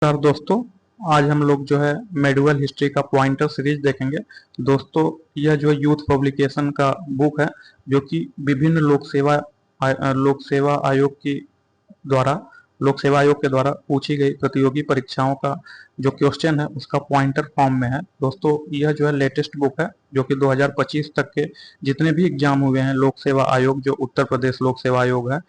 नमस्कार दोस्तों। आज हम लोग जो है मेडिवल हिस्ट्री का पॉइंटर सीरीज देखेंगे। दोस्तों, यह जो यूथ पब्लिकेशन का बुक है, जो कि विभिन्न लोक सेवा आयोग की द्वारा लोक सेवा आयोग के द्वारा पूछी गई प्रतियोगी परीक्षाओं का जो क्वेश्चन है उसका पॉइंटर फॉर्म में है। दोस्तों, यह जो है लेटेस्ट बुक है, जो कि 2025 तक के जितने भी एग्जाम हुए हैं लोक सेवा आयोग, जो उत्तर प्रदेश लोक सेवा आयोग है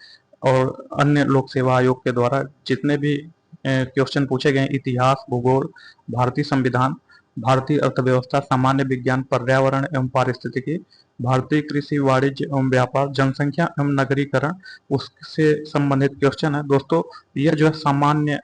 और अन्य लोक सेवा आयोग के द्वारा जितने भी क्वेश्चन पूछे गए, इतिहास, भूगोल, भारतीय संविधान, भारतीय अर्थव्यवस्था, सामान्य विज्ञान, पर्यावरण एवं पारिस्थितिकी, भारतीय कृषि, वाणिज्य एवं व्यापार, जनसंख्या एवं नगरीकरण, उससे संबंधित क्वेश्चन है। दोस्तों, यह जो है सामान्य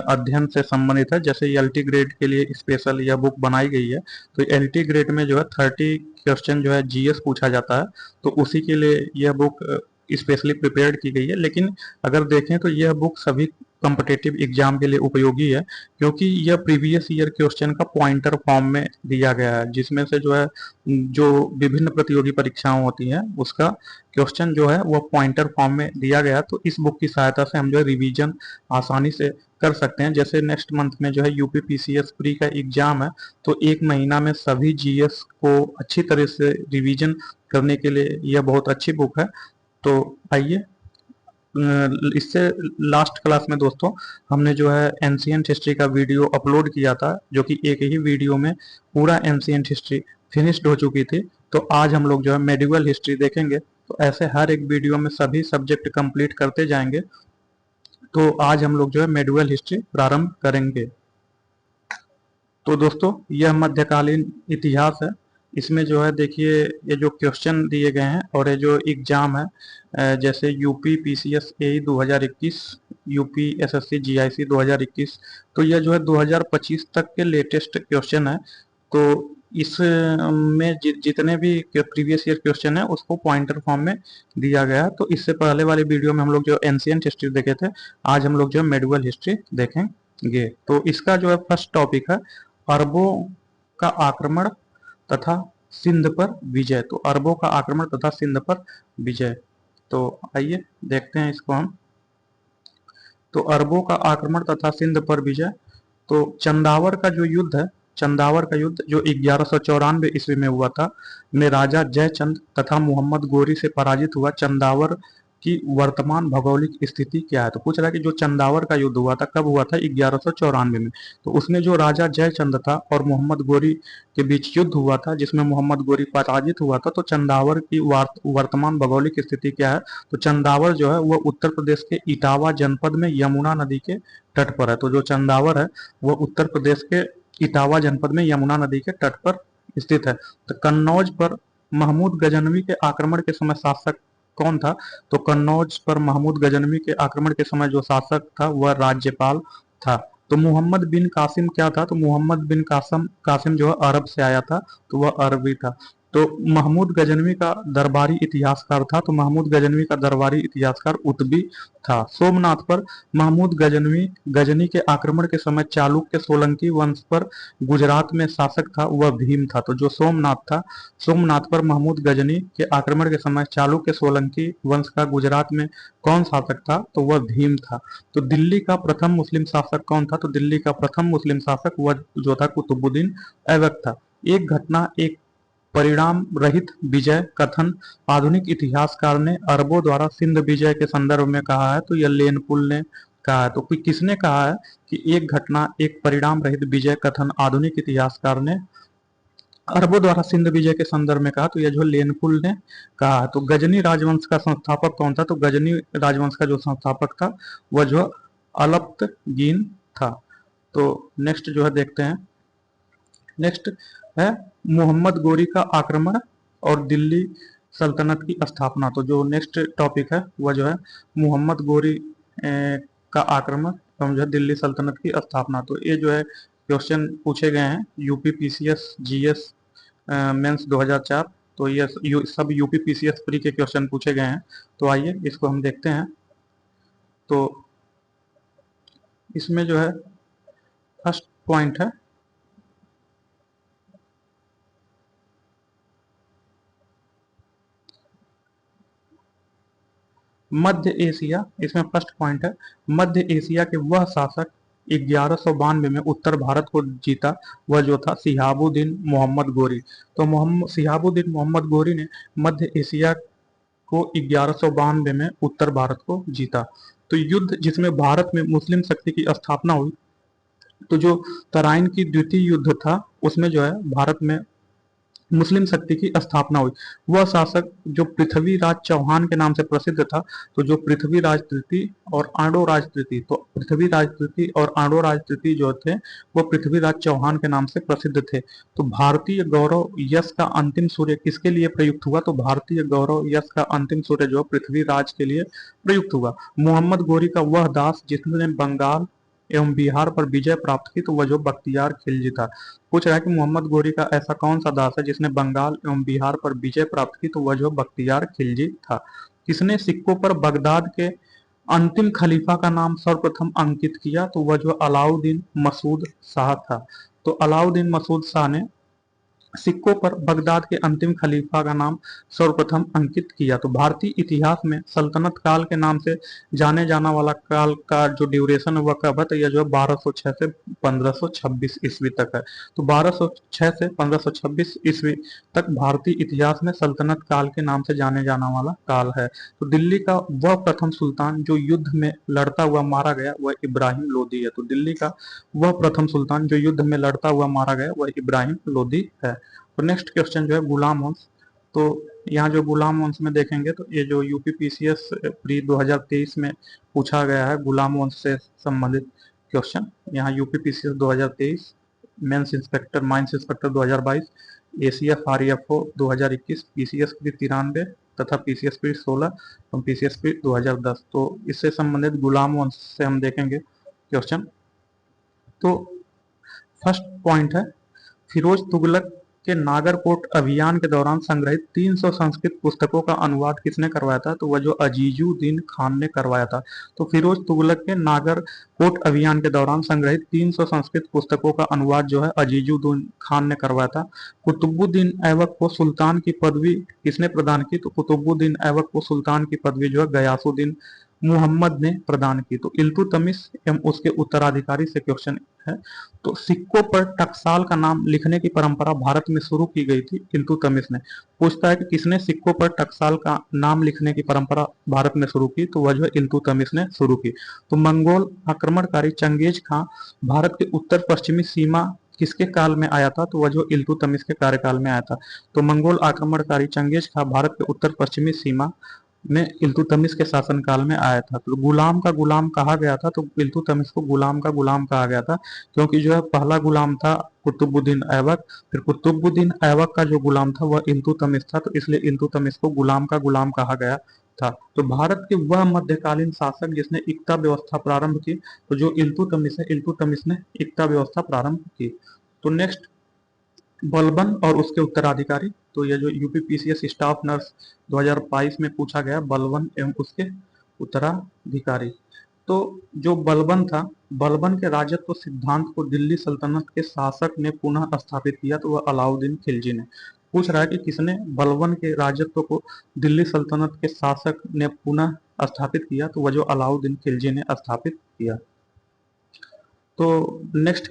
अध्ययन से संबंधित है। जैसे एलटी ग्रेड के लिए स्पेशल यह बुक बनाई गई है, तो एलटी ग्रेड में जो है 30 क्वेश्चन जो है जीएस पूछा जाता है, तो उसी के लिए यह बुक स्पेशली प्रिपेयर्ड की गई है। लेकिन अगर देखें तो यह बुक सभी कॉम्पिटिटिव एग्जाम के लिए उपयोगी है, क्योंकि यह प्रीवियस ईयर क्वेश्चन का पॉइंटर फॉर्म में दिया गया है, जिसमें से जो है जो विभिन्न प्रतियोगी परीक्षाएं होती हैं उसका क्वेश्चन जो है वह पॉइंटर फॉर्म में दिया गया है। तो इस बुक की सहायता से हम जो है रिवीजन आसानी से कर सकते हैं। जैसे नेक्स्ट मंथ में जो है यूपी पीसीएस प्री का एग्जाम है, तो एक महीना में सभी जीएस को अच्छी तरह से रिवीजन करने के लिए यह बहुत अच्छी बुक है। तो आइए, इससे लास्ट क्लास में दोस्तों हमने जो है एंशिएंट हिस्ट्री का वीडियो अपलोड किया था, जो कि एक ही वीडियो में पूरा एंशिएंट हिस्ट्री फिनिश्ड हो चुकी थी। तो आज हम लोग जो है मेडिवल हिस्ट्री देखेंगे। तो ऐसे हर एक वीडियो में सभी सब्जेक्ट कंप्लीट करते जाएंगे। तो आज हम लोग जो है मेडिवल हिस्ट्री प्रारंभ करेंगे। तो दोस्तों, यह मध्यकालीन इतिहास है। इसमें जो है देखिए, ये जो क्वेश्चन दिए गए हैं और ये जो एग्जाम है, जैसे यूपी पीसीएस एई 2021, यूपी एसएससी जीआईसी 2021, तो यह जो है 2025 तक के लेटेस्ट क्वेश्चन है। तो इसमें जितने भी प्रीवियस ईयर क्वेश्चन है उसको पॉइंटर फॉर्म में दिया गया है। तो इससे पहले वाले वीडियो में हम लोग जो एंशिएंट हिस्ट्री देखे थे, आज हम लोग जो मेडिवल हिस्ट्री देखेंगे। तो इसका जो है फर्स्ट टॉपिक है अरबों का आक्रमण तथा सिंध पर विजय। तो अरबों का आक्रमण तथा सिंध पर विजय। तो आइए देखते हैं इसको हम। तो अरबों का आक्रमण तथा सिंध पर विजय। तो चंदावर का जो युद्ध है, चंदावर का युद्ध जो 1194 ईस्वी में हुआ था, में राजा जयचंद तथा मोहम्मद गोरी से पराजित हुआ। चंदावर की वर्तमान भौगोलिक स्थिति क्या है? तो पूछ रहा है कि जो चंदावर का युद्ध हुआ था कब हुआ था? 1194 में। तो उसमें जो राजा जयचंद था और मोहम्मद गोरी के बीच युद्ध हुआ था, जिसमें मोहम्मद गोरी पराजित हुआ था। तो चंदावर की वर्तमान भौगोलिक स्थिति क्या है? तो चंदावर जो है वह उत्तर प्रदेश के इटावा जनपद में यमुना नदी के तट पर है। तो जो चंदावर है वह उत्तर प्रदेश के इटावा जनपद में यमुना नदी के तट पर स्थित है। तो कन्नौज पर महमूद गजनवी के आक्रमण के समय शासक कौन था? तो कन्नौज पर महमूद गजनवी के आक्रमण के समय जो शासक था वह राज्यपाल था। तो मोहम्मद बिन कासिम क्या था? तो मोहम्मद बिन कासिम जो है अरब से आया था, तो वह अरबी था। तो महमूद गजनवी का दरबारी इतिहासकार था, तो महमूद गजनवी का दरबारी इतिहासकार उतबी था। सोमनाथ पर महमूद गजनी के आक्रमण के समय चालुक्य सोलंकी वंश पर गुजरात में शासक था, वह भीम था। तो जो सोमनाथ था, सोमनाथ पर महमूद गजनी के आक्रमण के समय चालुक्य सोलंकी वंश का गुजरात में कौन शासक था? तो वह भीम था। तो दिल्ली का प्रथम मुस्लिम शासक कौन था? तो दिल्ली का प्रथम मुस्लिम शासक वह जो था कुतुबुद्दीन ऐबक था। एक घटना एक परिणाम रहित विजय कथन आधुनिक इतिहासकार ने अरबों द्वारा सिंध विजय के संदर्भ में कहा है। तो यह लेनपुल ने कहा है। तो किसने कहा है कि एक घटना एक परिणाम रहित विजय कथन आधुनिक इतिहासकार ने अरबों द्वारा सिंध विजय के संदर्भ में कहा? तो यह जो लेनपुल ने कहा। तो गजनी राजवंश का संस्थापक कौन था? तो गजनी राजवंश का जो संस्थापक था वह जो अलप्तगीन था। तो नेक्स्ट जो है देखते हैं। नेक्स्ट है मोहम्मद गोरी का आक्रमण और दिल्ली सल्तनत की स्थापना। तो जो नेक्स्ट टॉपिक है वह जो है मोहम्मद गोरी का आक्रमण एवं जो है दिल्ली सल्तनत की स्थापना। तो ये जो है क्वेश्चन पूछे गए हैं यूपी पीसीएस जीएस मेंस 2004। तो ये सब यूपी पीसीएस प्री के क्वेश्चन पूछे गए हैं। तो आइए इसको हम देखते हैं। तो इसमें जो है फर्स्ट पॉइंट है मध्य एशिया। इसमें फर्स्ट पॉइंट है मध्य एशिया के वह शासक 1192 में उत्तर भारत को जीता वह जो था शिहाबुद्दीन मोहम्मद गोरी। तो मोहम्मद शिहाबुद्दीन मोहम्मद गोरी ने मध्य एशिया को 1192 में उत्तर भारत को जीता। तो युद्ध जिसमें भारत में मुस्लिम शक्ति की स्थापना हुई, तो जो तराइन की द्वितीय युद्ध था उसमें जो है भारत में मुस्लिम शक्ति की स्थापना हुई। वह शासक जो पृथ्वीराज चौहान के नाम से प्रसिद्ध था, तो जो पृथ्वीराज तृतीय और आंडोराज तृतीय, तो पृथ्वीराज तृतीय और आंडोराज तृतीय जो थे वो पृथ्वीराज चौहान के नाम से प्रसिद्ध थे। तो भारतीय गौरव यश का अंतिम सूर्य किसके लिए प्रयुक्त हुआ? तो भारतीय गौरव यश का अंतिम सूर्य जो पृथ्वीराज के लिए प्रयुक्त हुआ। मोहम्मद गोरी का वह दास जिसने बंगाल एवं बिहार पर विजय प्राप्त की, तो वह जो बख्तियार खिलजी था। पूछ रहा है कि मोहम्मद गोरी का ऐसा कौन सा दास है जिसने बंगाल एवं बिहार पर विजय प्राप्त की, तो वह जो बख्तियार खिलजी था। किसने सिक्कों पर बगदाद के अंतिम खलीफा का नाम सर्वप्रथम अंकित किया? तो वह जो अलाउद्दीन मसूद शाह था। तो अलाउद्दीन मसूद शाह ने सिक्कों पर बगदाद के अंतिम खलीफा का नाम सर्वप्रथम अंकित किया। तो भारतीय इतिहास में सल्तनत काल के नाम से जाने जाना वाला काल का जो ड्यूरेशन है वह कब है? तो यह जो है 1206 से 1526 ईस्वी तक है। तो 1206 से 1526 ईस्वी तक भारतीय इतिहास में सल्तनत काल के नाम से जाने जाना वाला काल है। तो दिल्ली का वह प्रथम सुल्तान जो युद्ध में लड़ता हुआ मारा गया वह इब्राहिम लोदी है। तो दिल्ली का वह प्रथम सुल्तान जो युद्ध में लड़ता हुआ मारा गया वह इब्राहिम लोदी है। तो नेक्स्ट क्वेश्चन जो है गुलाम वंश। तो यहाँ जो गुलाम वंश में देखेंगे तो ये जो यूपीपीसीएस प्री 2023 में पूछा गया है गुलाम वंश से संबंधित क्वेश्चन। यहाँ UPPCS 2023, mains inspector mines inspector 2022, ACF RFO 2021, PCS pre 93 तथा पीसीएस प्री 16 और पीसीएस प्री 2010। तो इससे संबंधित गुलाम वंश से हम देखेंगे क्वेश्चन। तो फर्स्ट पॉइंट है, फिरोज तुगलक के नागरकोट अभियान के दौरान संग्रहित 300 संस्कृत पुस्तकों का अनुवाद किसने करवाया था? तो वह जो अजीजुद्दीन खान ने करवाया था। तो फिरोज तुगलक के नागरकोट अभियान के दौरान संग्रहित 300 संस्कृत पुस्तकों का अनुवाद जो है अजीजुद्दीन खान ने करवाया था। कुतुबुद्दीन ऐबक को सुल्तान की पदवी किसने प्रदान की? तो कुतुबुद्दीन ऐबक को सुल्तान की पदवी जो है गयासुद्दीन मुहम्मद ने प्रदान की। तो इल्तुतमिश एवं उसके उत्तराधिकारी से क्वेश्चन है। तो सिक्कों पर टकसाल का नाम लिखने की परंपरा भारत में शुरू की गई थी इल्तुतमिश ने। पूछता है कि किसने सिक्कों पर टकसाल का नाम लिखने की परंपरा भारत में शुरू की? तो वह जो है इल्तुतमिश ने शुरू की। तो मंगोल आक्रमणकारी चंगेज खां भारत के उत्तर पश्चिमी सीमा किसके काल में आया था? तो वह जो इल्तुतमिश के कार्यकाल में आया था। तो मंगोल आक्रमणकारी चंगेज खां भारत के उत्तर पश्चिमी सीमा में इल्तुतमिश के शासनकाल में आया था। तो गुलाम का गुलाम कहा गया था, तो इल्तुतमिश को गुलाम का गुलाम कहा गया था, क्योंकि जो है पहला गुलाम था कुतुबुद्दीन ऐबक, फिर कुतुबुद्दीन ऐबक का जो गुलाम था वह इल्तुतमिश था, तो इसलिए इल्तुतमिश को गुलाम का गुलाम कहा गया था। तो भारत के वह मध्यकालीन शासक जिसने इक्ता व्यवस्था प्रारंभ की, तो जो इल्तुतमिश है, इल्तुतमिश ने इक्ता व्यवस्था प्रारंभ की। तो नेक्स्ट, बलबन और उसके उत्तराधिकारी। तो यह जो यूपीपीसीएस स्टाफ नर्स 2022 में पूछा गया, बलबन एवं उसके उत्तराधिकारी। तो जो बलबन था, बलबन के राजत्व सिद्धांत को दिल्ली सल्तनत के शासक ने पुनः स्थापित किया, तो वह अलाउद्दीन खिलजी ने। पूछ रहा है कि किसने बलबन के राजत्व को दिल्ली सल्तनत के शासक ने पुनः स्थापित किया? तो वह जो अलाउद्दीन खिलजी ने स्थापित किया। तो नेक्स्ट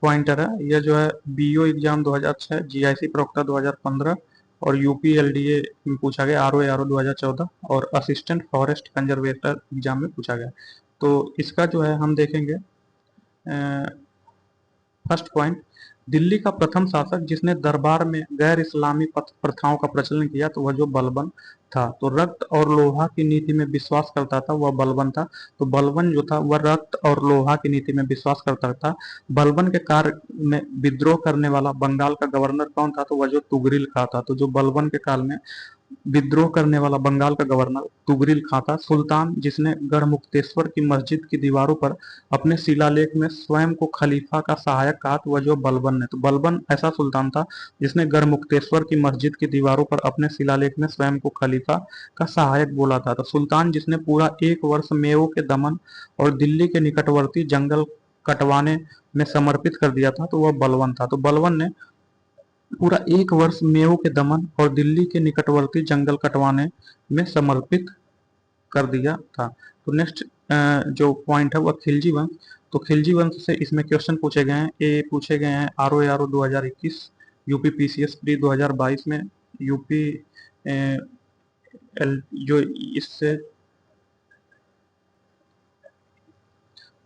पॉइंटर है, यह जो है बीओ एग्जाम 2006, जीआईसी प्रवक्ता 2015 और यूपीएलडीए में पूछा गया, आरओ 2014 और असिस्टेंट फॉरेस्ट कंजर्वेटर एग्जाम में पूछा गया। तो इसका जो है हम देखेंगे फर्स्ट पॉइंट, दिल्ली का प्रथम शासक जिसने दरबार में गैर इस्लामी प्रथाओं का प्रचलन किया, तो वह जो बलबन था। तो रक्त और लोहा की नीति में विश्वास करता था, वह बलबन था। तो बलबन जो था वह रक्त और लोहा की नीति में विश्वास करता था। बलबन के कार्य में विद्रोह करने वाला बंगाल का गवर्नर कौन था? तो वह जो तुगरिल खां था। तो जो बलबन के काल में विद्रोह करने वाला बंगाल का गवर्नर तुगरिल खां था। सुल्तान जिसने गढ़मुक्तेश्वर की मस्जिद की दीवारों पर अपने शिलालेख में स्वयं को खलीफा का सहायक कहा, तो वह जो बलबन ने। तो बलबन ऐसा सुल्तान था जिसने गढ़मुक्तेश्वर की मस्जिद की दीवारों पर अपने शिलालेख में स्वयं को खलीफा का सहायक बोला था। तो सुल्तान जिसने पूरा 1 वर्ष मेवों के दमन और दिल्ली के निकटवर्ती जंगल कटवाने में समर्पित कर दिया था, तो वह बलबन था। तो बलबन ने पूरा 1 वर्ष मेवों के दमन और दिल्ली के निकटवर्ती जंगल कटवाने में समर्पित कर दिया था। तो नेक्स्ट जो पॉइंट है वह खिलजी वंश। तो खिलजी वंश से इसमें क्वेश्चन पूछे गए हैं। ए पूछे गए हैं ROA 2021, यूपी PCS प्री 2022 में, यूपी जो इससे,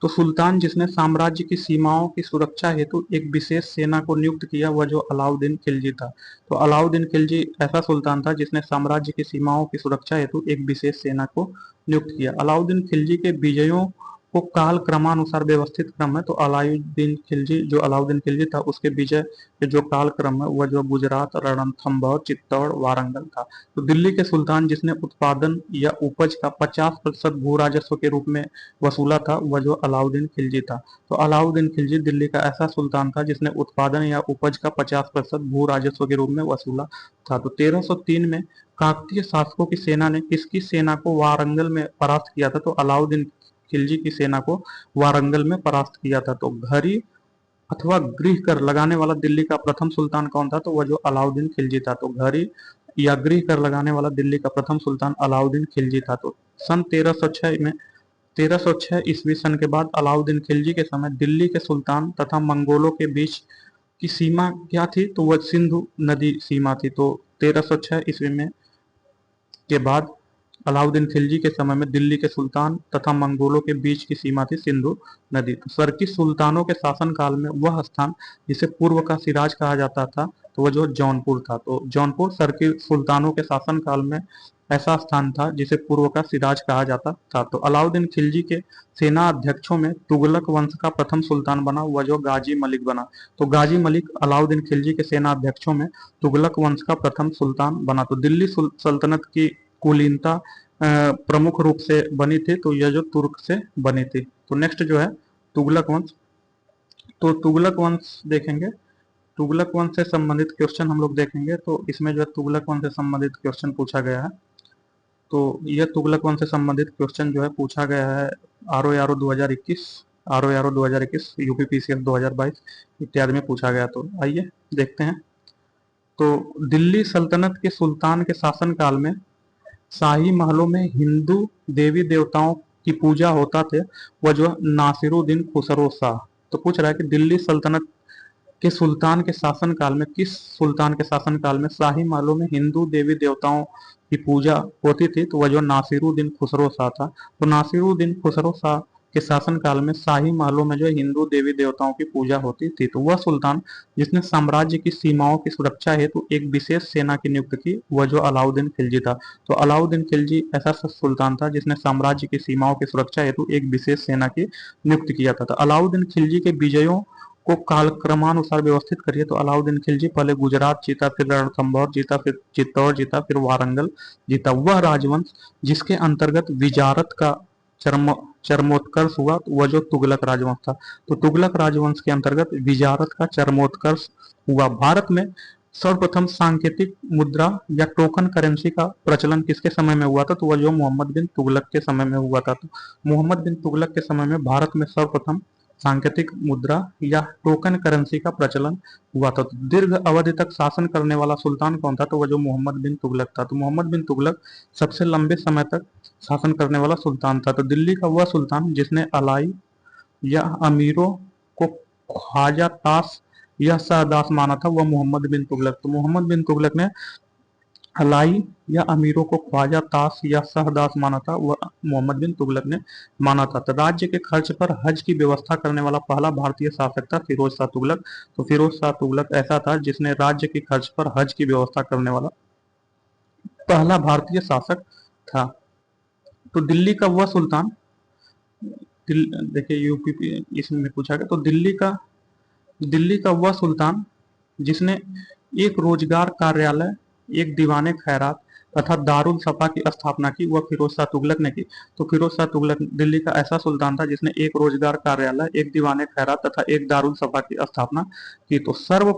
तो सुल्तान जिसने साम्राज्य की सीमाओं की सुरक्षा हेतु एक विशेष सेना को नियुक्त किया वह जो अलाउद्दीन खिलजी था। तो अलाउद्दीन खिलजी ऐसा सुल्तान था जिसने साम्राज्य की सीमाओं की सुरक्षा हेतु एक विशेष सेना को नियुक्त किया। अलाउद्दीन खिलजी के विजयों को काल क्रमानुसार व्यवस्थित क्रम है। तो अलाउद्दीन खिलजी था, उसके विजय के जो काल क्रम है वह जो गुजरात, रणथंभौर, चित्तौड़, वारंगल था। तो दिल्ली के सुल्तान जिसने उत्पादन या उपज का 50% भू राजस्व के रूप में वसूला था वह जो अलाउद्दीन खिलजी था। तो अलाउद्दीन खिलजी दिल्ली का ऐसा सुल्तान था जिसने उत्पादन या उपज का 50% भू राजस्व के रूप में वसूला था। तो 1303 में काकतीय शासकों की सेना ने किसकी सेना को वारंगल में परास्त किया था? तो अलाउद्दीन खिलजी की सेना को वारंगल में परास्त किया था। तो घड़ी अथवा गृह कर लगाने वाला दिल्ली का प्रथम सुल्तान कौन था? तो वह जो अलाउद्दीन खिलजी था। तो घड़ी या गृह कर लगाने वाला दिल्ली का प्रथम सुल्तान अलाउद्दीन खिलजी था। तो सन 1306 ईस्वी सन के बाद अलाउद्दीन खिलजी के समय दिल्ली के सुल्तान तथा मंगोलों के बीच की सीमा क्या थी? तो वह सिंधु नदी सीमा थी। तो 1306 ईस्वी में के बाद अलाउद्दीन खिलजी के समय में दिल्ली के सुल्तान तथा मंगोलों के बीच की सीमा थी सिंधु नदी। तो सर्की सुल्तानों के शासन काल में वह स्थान जिसे पूर्व का सिराज कहा जाता था तो वह जो जौनपुर था। तो जौनपुर सर्की सुल्तानों के शासन काल में ऐसा स्थान था जिसे पूर्व का सिराज कहा जाता था। तो अलाउद्दीन खिलजी के सेना अध्यक्षों में तुगलक वंश का प्रथम सुल्तान बना वह जो गाजी मलिक बना। तो गाजी मलिक अलाउद्दीन खिलजी के सेना अध्यक्षों में तुगलक वंश का प्रथम सुल्तान बना। तो दिल्ली सल्तनत की कुलीनता प्रमुख रूप से बनी थी, तो यह जो तुर्क से बनी थी। तो नेक्स्ट जो है तुगलक वंश। तो तुगलक वंश देखेंगे, तुगलक वंश से संबंधित क्वेश्चन हम लोग देखेंगे। तो इसमें जो है तुगलक वंश से संबंधित क्वेश्चन पूछा गया है। तो यह तुगलक वंश से संबंधित क्वेश्चन जो है पूछा गया है ROA 2021, यूपी PCS 2022 इत्यादि में पूछा गया। तो आइए देखते हैं। तो दिल्ली सल्तनत के सुल्तान के शासन काल में शाही महलों में हिंदू देवी देवताओं की पूजा होता थे वह जो नासिरुद्दीन खुसरो शाह। तो पूछ रहा है कि दिल्ली सल्तनत के सुल्तान के शासन काल में, किस सुल्तान के शासन काल में शाही महलों में हिंदू देवी देवताओं की पूजा होती थी? तो वह जो नासिरुद्दीन खुसरो शाह था। तो नासिरुद्दीन खुसरो शाह के शासन काल में शाही महलों में जो हिंदू देवी देवताओं की पूजा होती थी। तो वह सुल्तान जिसने साम्राज्य की सीमाओं की सुरक्षा हेतु एक विशेष सेना की नियुक्त की वह जो अलाउद्दीन खिलजी था। तो अलाउद्दीन खिलजी ऐसा सुल्तान था जिसने साम्राज्य की सीमाओं की सुरक्षा हेतु एक विशेष सेना की नियुक्त किया था। तो अलाउद्दीन खिलजी के विजयों को कालक्रमानुसार व्यवस्थित करिए। तो अलाउद्दीन खिलजी पहले गुजरात जीता, फिर रणथंभौर जीता, फिर चित्तौड़ जीता, फिर वारंगल जीता। वह राजवंश जिसके अंतर्गत विजारत का चरमोत्कर्ष हुआ वह जो तुगलक राजवंश था। तो तुगलक राजवंश के अंतर्गत विजारत का चरमोत्कर्ष हुआ। भारत में सर्वप्रथम सांकेतिक मुद्रा या टोकन करेंसी का प्रचलन किसके समय में हुआ था? तो वह जो मोहम्मद बिन तुगलक के समय में हुआ था। तो मोहम्मद बिन तुगलक के समय में भारत में सर्वप्रथम सांकेतिक मुद्रा या टोकन करेंसी का प्रचलन हुआ था। तो दीर्घ अवधि तक शासन करने वाला सुल्तान कौन था? तो वह जो मोहम्मद बिन तुगलक था। तो मोहम्मद बिन तुगलक सबसे लंबे समय तक शासन करने वाला सुल्तान था। तो दिल्ली का वह सुल्तान जिसने अलाई या अमीरों को ख्वाजा ताश या शाहदास माना था वह मोहम्मद बिन तुगलक। तो मोहम्मद बिन तुगलक ने अलाई या अमीरों को ख्वाजा ताश या शाहदास माना था वह मोहम्मद बिन तुगलक ने माना था। तो राज्य के खर्च पर हज की व्यवस्था करने वाला पहला भारतीय शासक था फिरोज शाह तुगलक। तो फिरोज शाह तुगलक ऐसा था जिसने राज्य के खर्च पर हज की व्यवस्था करने वाला पहला भारतीय शासक था। तो दिल्ली का वह सुल्तान, देखिए यूपी इसमें पूछा गया। तो दिल्ली का वह सुल्तान जिसने एक रोजगार कार्यालय, एक दीवाने खैरात तथा दारुल सफा की स्थापना की वह फिरोज शाह तुगलक ने की। तो फिरोज शाह तुगलक दिल्ली का ऐसा सुल्तान था जिसने एक रोजगार कार्यालय, एक दीवाने खैरात तथा एक दारुल सफा की स्थापना की। तो सर्व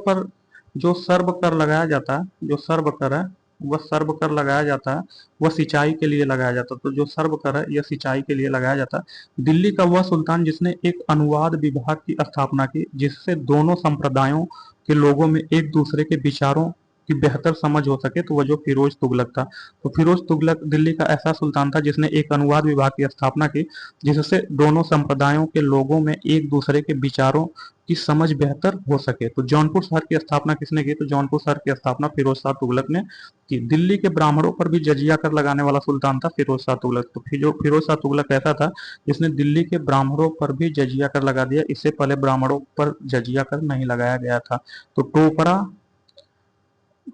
कर लगाया जाता है, जो सर्व कर है वह सर्व कर लगाया जाता है वह सिंचाई के लिए लगाया जाता है। तो जो सर्व कर है यह सिंचाई के लिए लगाया जाता है। दिल्ली का वह सुल्तान जिसने एक अनुवाद विभाग की स्थापना की जिससे दोनों संप्रदायों के लोगों में एक दूसरे के विचारों की बेहतर समझ हो सके तो वह जो फिरोज तुगलक था। तो फिरोज तुगलक दिल्ली का ऐसा सुल्तान था जिसने एक अनुवाद विभाग की स्थापना की, जिससे दोनों संप्रदायों के लोगों में एक दूसरे के विचारों की समझ बेहतर हो सके। तो जौनपुर शहर की स्थापना किसने की? तो जौनपुर शहर की स्थापना फिरोज शाह तुगलक ने की। दिल्ली के ब्राह्मणों पर भी जजिया कर लगाने वाला सुल्तान था फिरोज शाह तुगलक। तो फिरोज शाह तुगलक ऐसा था जिसने दिल्ली के ब्राह्मणों पर भी जजिया कर लगा दिया। इससे पहले ब्राह्मणों पर जजिया कर नहीं लगाया गया था। तो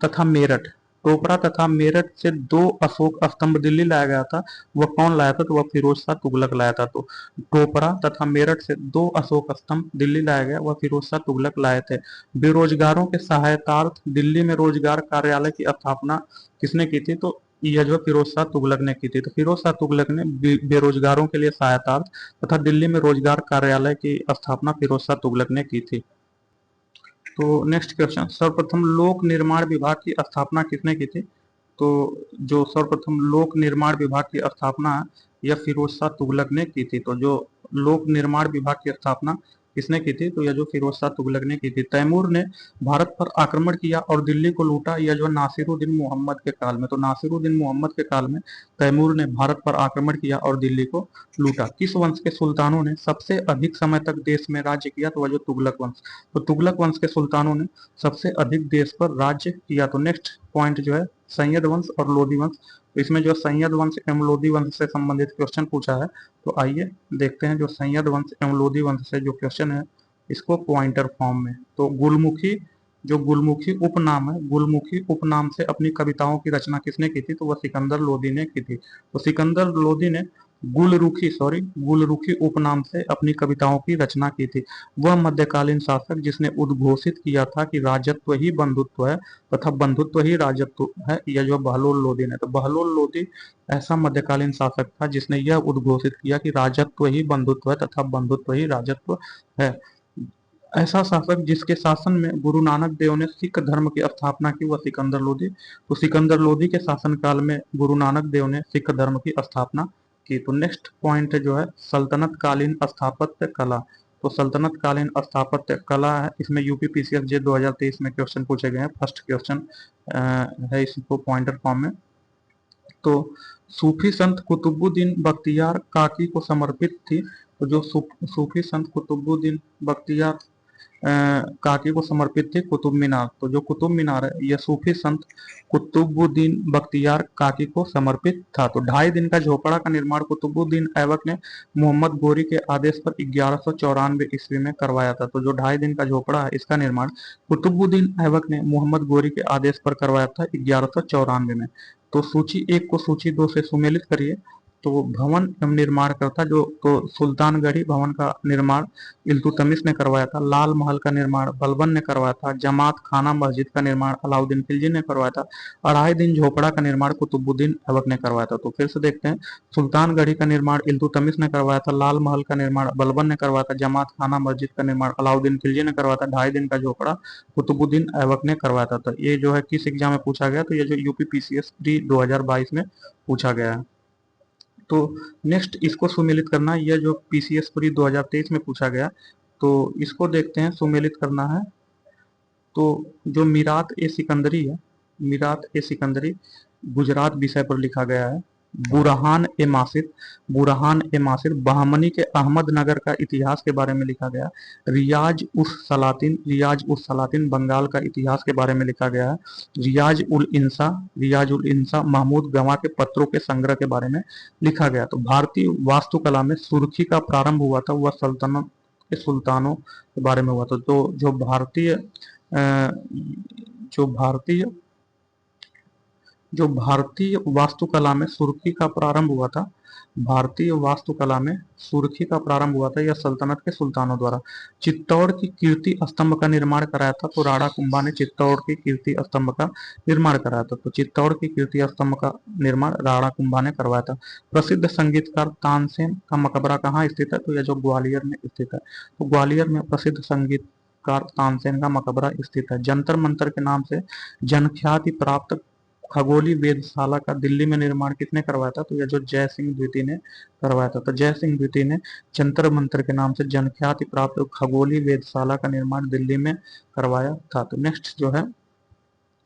तथा मेरठ टोपरा तथा मेरठ से 2 अशोक स्तंभ दिल्ली लाया गया था। वह कौन लाया था? तो वह फिरोज शाह तुगलक लाया था। तो टोपरा तथा मेरठ से 2 अशोक स्तंभ दिल्ली लाया गया, वह फिरोज शाह तुगलक लाए थे। बेरोजगारों के सहायतार्थ दिल्ली में रोजगार कार्यालय की स्थापना किसने की थी? तो यह जो फिरोज शाह तुगलक ने की थी। तो फिरोज शाह तुगलक ने बेरोजगारों के लिए सहायतार्थ तथा दिल्ली में रोजगार कार्यालय की स्थापना फिरोज शाह तुगलक ने की थी। तो नेक्स्ट क्वेश्चन, सर्वप्रथम लोक निर्माण विभाग की स्थापना किसने की थी? तो जो सर्वप्रथम लोक निर्माण विभाग की स्थापना है, यह फिरोज शाह तुगलक ने की थी। तो जो लोक निर्माण विभाग की स्थापना किसने की थी? तो यह जो फिरोज शाह तुगलक ने की थी। तैमूर ने भारत पर आक्रमण किया और दिल्ली को लूटा, यह जो नासिरुद्दीन मोहम्मद के काल में। तो नासिरुद्दीन मोहम्मद के काल में तैमूर ने भारत पर आक्रमण किया और दिल्ली को लूटा। किस वंश के सुल्तानों ने सबसे अधिक समय तक देश में राज्य किया? तो वह जो तुगलक वंश। तो तुगलक वंश के सुल्तानों ने सबसे अधिक देश पर राज्य किया। तो नेक्स्ट पॉइंट जो है सैयद वंश और लोधी वंश। तो इसमें जो सैयद वंश एवं लोधी वंश से संबंधित क्वेश्चन पूछा है। तो आइए देखते हैं जो सैयद वंश एवं लोधी वंश से जो क्वेश्चन है इसको पॉइंटर फॉर्म में। तो गुलमुखी उपनाम है, गुलमुखी उपनाम से अपनी कविताओं की रचना किसने की थी? तो वह सिकंदर लोधी ने की थी। तो सिकंदर लोधी ने गुलरुखी उपनाम से अपनी कविताओं की रचना की थी। वह मध्यकालीन शासक जिसने उद्घोषित किया था कि राजत्व ही बंधुत्व है तथा बंधुत्व ही राजत्व है, यह जो बहलोल लोधी ने। तो बहलोल लोधी ऐसा मध्यकालीन शासक था जिसने यह उद्घोषित किया कि राजत्व ही बंधुत्व है तथा बंधुत्व ही राजत्व है। ऐसा शासक जिसके शासन में गुरु नानक देव ने सिख धर्म की स्थापना की, वह सिकंदर लोधी। तो सिकंदर लोधी के शासन काल में गुरु नानक देव ने सिख धर्म की स्थापना की। तो नेक्स्ट पॉइंट जो है सल्तनत कालीन स्थापत्य कला। तो सल्तनत कालीन स्थापत्य कला है, इसमें यूपीपीसीएस जे 2023 में क्वेश्चन पूछे गए हैं। फर्स्ट क्वेश्चन है इसको पॉइंटर फॉर्म में। तो सूफी संत कुतुबुद्दीन बख्तियार काकी को समर्पित थी। तो जो सूफी संत कुतुबुद्दीन बख्तियार काकी को समर्पित थी कुतुब मीनार। तो जो कुतुब मीनार है यह सूफी संत कुतुबुद्दीन बख्तियार काकी को समर्पित था। तो 2.5 दिन का झोपड़ा का निर्माण कुतुबुद्दीन ऐबक ने मोहम्मद गोरी के आदेश पर 1194 ईस्वी में करवाया था। तो जो 2.5 दिन का झोपड़ा है इसका निर्माण कुतुबुद्दीन ऐबक ने मोहम्मद गोरी के आदेश पर करवाया था 1194 में। तो सूची 1 को सूची 2 से सुमेलित करिए। तो भवन एवं निर्माण करता जो तो सुल्तानगढ़ी भवन का निर्माण इल्तुतमिश ने करवाया था। लाल महल का निर्माण बलबन ने करवाया था। जमात खाना मस्जिद का निर्माण अलाउद्दीन खिलजी ने करवाया था। 2.5 दिन झोपड़ा का निर्माण कुतुबुद्दीन ऐबक ने करवाया था। तो फिर से देखते हैं, सुल्तानगढ़ी का निर्माण इल्तुतमिश ने करवाया था। लाल महल का निर्माण बलबन ने करवाया था। जमात खाना मस्जिद का निर्माण अलाउद्दीन खिलजी ने करवाया था। 2.5 दिन का झोपड़ा कुतुबुद्दीन ऐबक ने करवाया था। तो ये जो है किस एग्जाम में पूछा गया? तो ये जो यूपीपीसीएस प्री 2022 में पूछा गया है। तो नेक्स्ट इसको सुमेलित करना, यह जो पीसीएस पूरी 2023 में पूछा गया, तो इसको देखते हैं सुमेलित करना है। तो जो मीरात ए सिकंदरी है, मीरात ए सिकंदरी गुजरात विषय पर लिखा गया है। बुरहान ए मासिर बहमनी के अहमदनगर का इतिहास के बारे में लिखा गया। रियाज उस सलातिन बंगाल का इतिहास के बारे में लिखा गया है। रियाज उल इंसा महमूद गवां के पत्रों के संग्रह के बारे में लिखा गया। तो भारतीय वास्तुकला में सुर्खी का प्रारंभ हुआ था, वह सल्तनत के सुल्तानों के बारे में हुआ था। तो जो भारतीय वास्तुकला में सुर्खी का प्रारंभ हुआ था, भारतीय वास्तुकला में सुर्खी का प्रारंभ हुआ था यह सल्तनत के सुल्तानों द्वारा। चित्तौड़ की कीर्ति स्तंभ का निर्माण कराया था। तो राणा कुंभा ने चित्तौड़ की कीर्ति स्तंभ का निर्माण कराया था। तो चित्तौड़ की कीर्ति स्तंभ का निर्माण राणा कुंभा ने करवाया था। प्रसिद्ध संगीतकार तानसेन का मकबरा कहाँ स्थित है? तो यह जो ग्वालियर में स्थित है। तो ग्वालियर में प्रसिद्ध संगीतकार तानसेन का मकबरा स्थित है। जंतर मंतर के नाम से जनख्याति प्राप्त खगोली वेधशाला का दिल्ली में निर्माण किसने करवाया था? तो यह जो जय सिंह द्वितीय ने करवाया था। तो जय सिंह द्वितीय ने जंतर मंतर के नाम से जनख्याति प्राप्त खगोली वेधशाला का निर्माण दिल्ली में करवाया था। तो नेक्स्ट जो है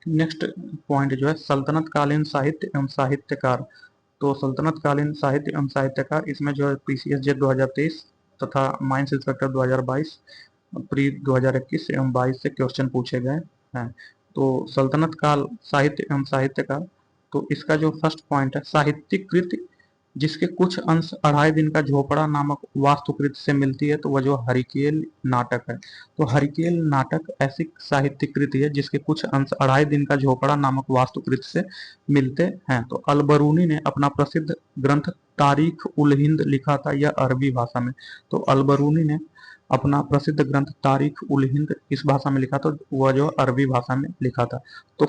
नेक्स्ट पॉइंट जो है सल्तनत कालीन साहित्य एवं साहित्यकार। तो सल्तनत कालीन साहित्य एवं साहित्यकार, इसमें जो है पीसीएसजे 2023 तथा माइंस इंस्पेक्टर 2022 प्री 2021 एवं 22 से क्वेश्चन पूछे गए हैं। तो सल्तनत काल साहित्य एवं साहित्यकार, तो इसका जो फर्स्ट पॉइंट है साहित्यिक कृति जिसके कुछ अंश अढ़ाई दिन का झोपड़ा नामक वास्तुकृत से मिलती है, तो वह जो हरिकेल नाटक है। तो हरिकेल नाटक ऐसी साहित्यिक कृति है जिसके कुछ अंश अढ़ाई दिन का झोपड़ा नामक वास्तुकृत से मिलते हैं। तो अलबरूनी ने अपना प्रसिद्ध ग्रंथ तारीख उल हिंद लिखा था, यह अरबी भाषा में। तो अलबरूनी ने अपना प्रसिद्ध ग्रंथ तारीख उल हिंद किस भाषा में लिखा, तो वह जो अरबी भाषा में लिखा था। तो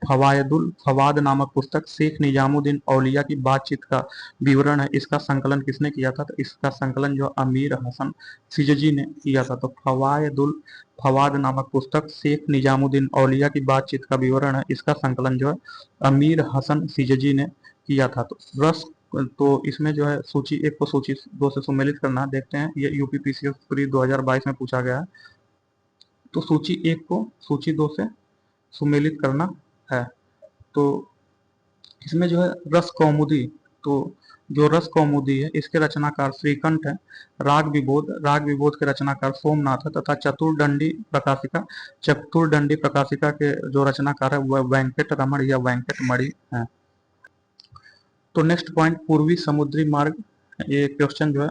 फवायदुल फवाद नामक पुस्तक शेख निजामुद्दीन औलिया की बातचीत का विवरण है, इसका संकलन किसने किया था, तो इसका संकलन जो अमीर हसन सिजजी ने किया था। तो फवायदुल फवाद नामक पुस्तक शेख निजामुद्दीन औलिया की बातचीत का विवरण है, इसका संकलन जो है अमीर हसन सिजजी ने किया था। तो इसमें जो है सूची एक को सूची दो से सुमेलित करना, देखते हैं ये यूपीपीसीएस प्री 2022 में पूछा गया है। तो सूची एक को सूची दो से सुमेलित करना है। तो इसमें जो है रस कौमुदी, तो जो रस कौमुदी है इसके रचनाकार श्रीकंठ है। राग विबोध के रचनाकार सोमनाथ है तथा चतुर्दंडी प्रकाशिका के जो रचनाकार है वह वेंकट रमण या वेंकट मणि है। तो नेक्स्ट पॉइंट पूर्वी समुद्री मार्ग, ये क्वेश्चन जो है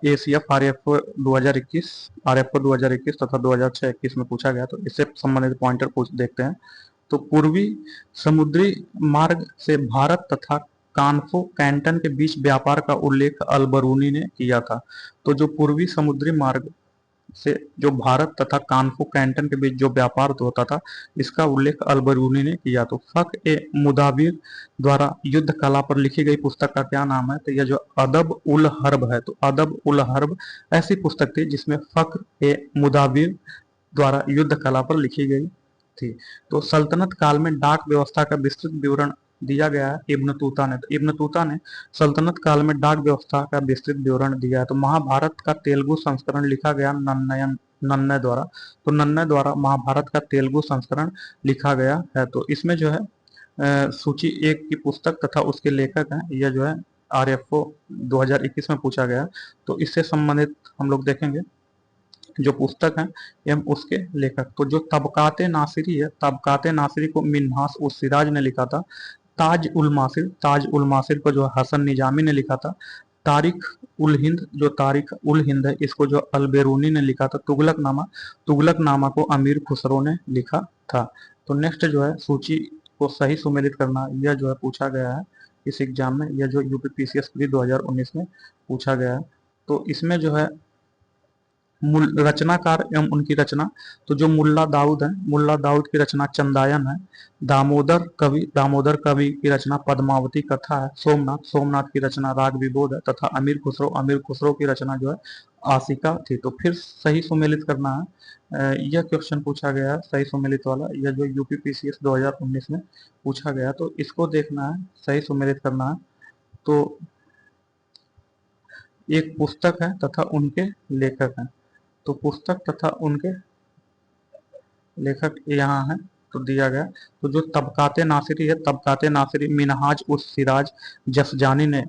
एसीएफ आरएफओ 2021 तथा 2006-21 में पूछा गया, तो इससे संबंधित पॉइंटर देखते हैं। तो पूर्वी समुद्री मार्ग से भारत तथा कानफो कैंटन के बीच व्यापार का उल्लेख अलबरूनी ने किया था। तो जो पूर्वी समुद्री मार्ग से जो भारत तथा कानफो कैंटन के बीच जो व्यापार होता था, इसका उल्लेख अलबरूनी ने किया। तो फक ए मुदाबिर द्वारा युद्ध कला पर लिखी गई पुस्तक का क्या नाम है, तो यह जो अदब उल हर्ब है। तो अदब उल हर्ब ऐसी पुस्तक थी जिसमें फक्र ए मुदाबिर द्वारा युद्ध कला पर लिखी गई थी। तो सल्तनत काल में डाक व्यवस्था का विस्तृत विवरण दिया गया है इब्न तूता ने। तो इब्न तूता ने सल्तनत काल में डाक व्यवस्था का विस्तृत विवरण दिया है। तो महाभारत का तेलुगु संस्करण लिखा गया नन्नय द्वारा। तो नन्नय द्वारा महाभारत का तेलुगु संस्करण लिखा गया है। तो इसमें जो है सूची एक की पुस्तक तथा उसके लेखक हैं, यह जो है आरएफओ 2021 में पूछा गया। तो इससे संबंधित हम लोग देखेंगे जो पुस्तक है एवं उसके लेखक। तो जो तबकाते नासिरी है, तबकाते नासिरी को मिन्हास उस सिराज ने लिखा था। ताज उल मासिर को जो हसन निजामी ने लिखा था। तारीख उल हिंद है, इसको जो अलबेरूनी ने लिखा था। तुगलक नामा को अमीर खुसरो ने लिखा था। तो नेक्स्ट जो है सूची को सही सुमेलित करना, यह जो है पूछा गया है इस एग्जाम में, यह जो यूपीपीसीएस 2019 में पूछा गया है। तो इसमें जो है रचनाकार एवं उनकी रचना, तो जो मुल्ला दाऊद की रचना चंदायन है। दामोदर कवि की रचना पद्मावती कथा है। सोमनाथ की रचना राग विबोध है तथा अमीर खुसरो की रचना जो है आशिका थी। तो फिर सही सुमेलित करना है, यह क्वेश्चन पूछा गया है सही सुमेलित वाला, यह जो यूपीपीसीएस 2019 में पूछा गया। तो इसको देखना है, सही सुमेलित करना है। तो एक पुस्तक है तथा उनके लेखक हैं। तो पुस्तक तथा उनके लेखक यहाँ है, तो दिया गया। तो जो तबकाते नासिरी है, तबकाते नासिरी मिनहाज उस सिराज जसजानी ने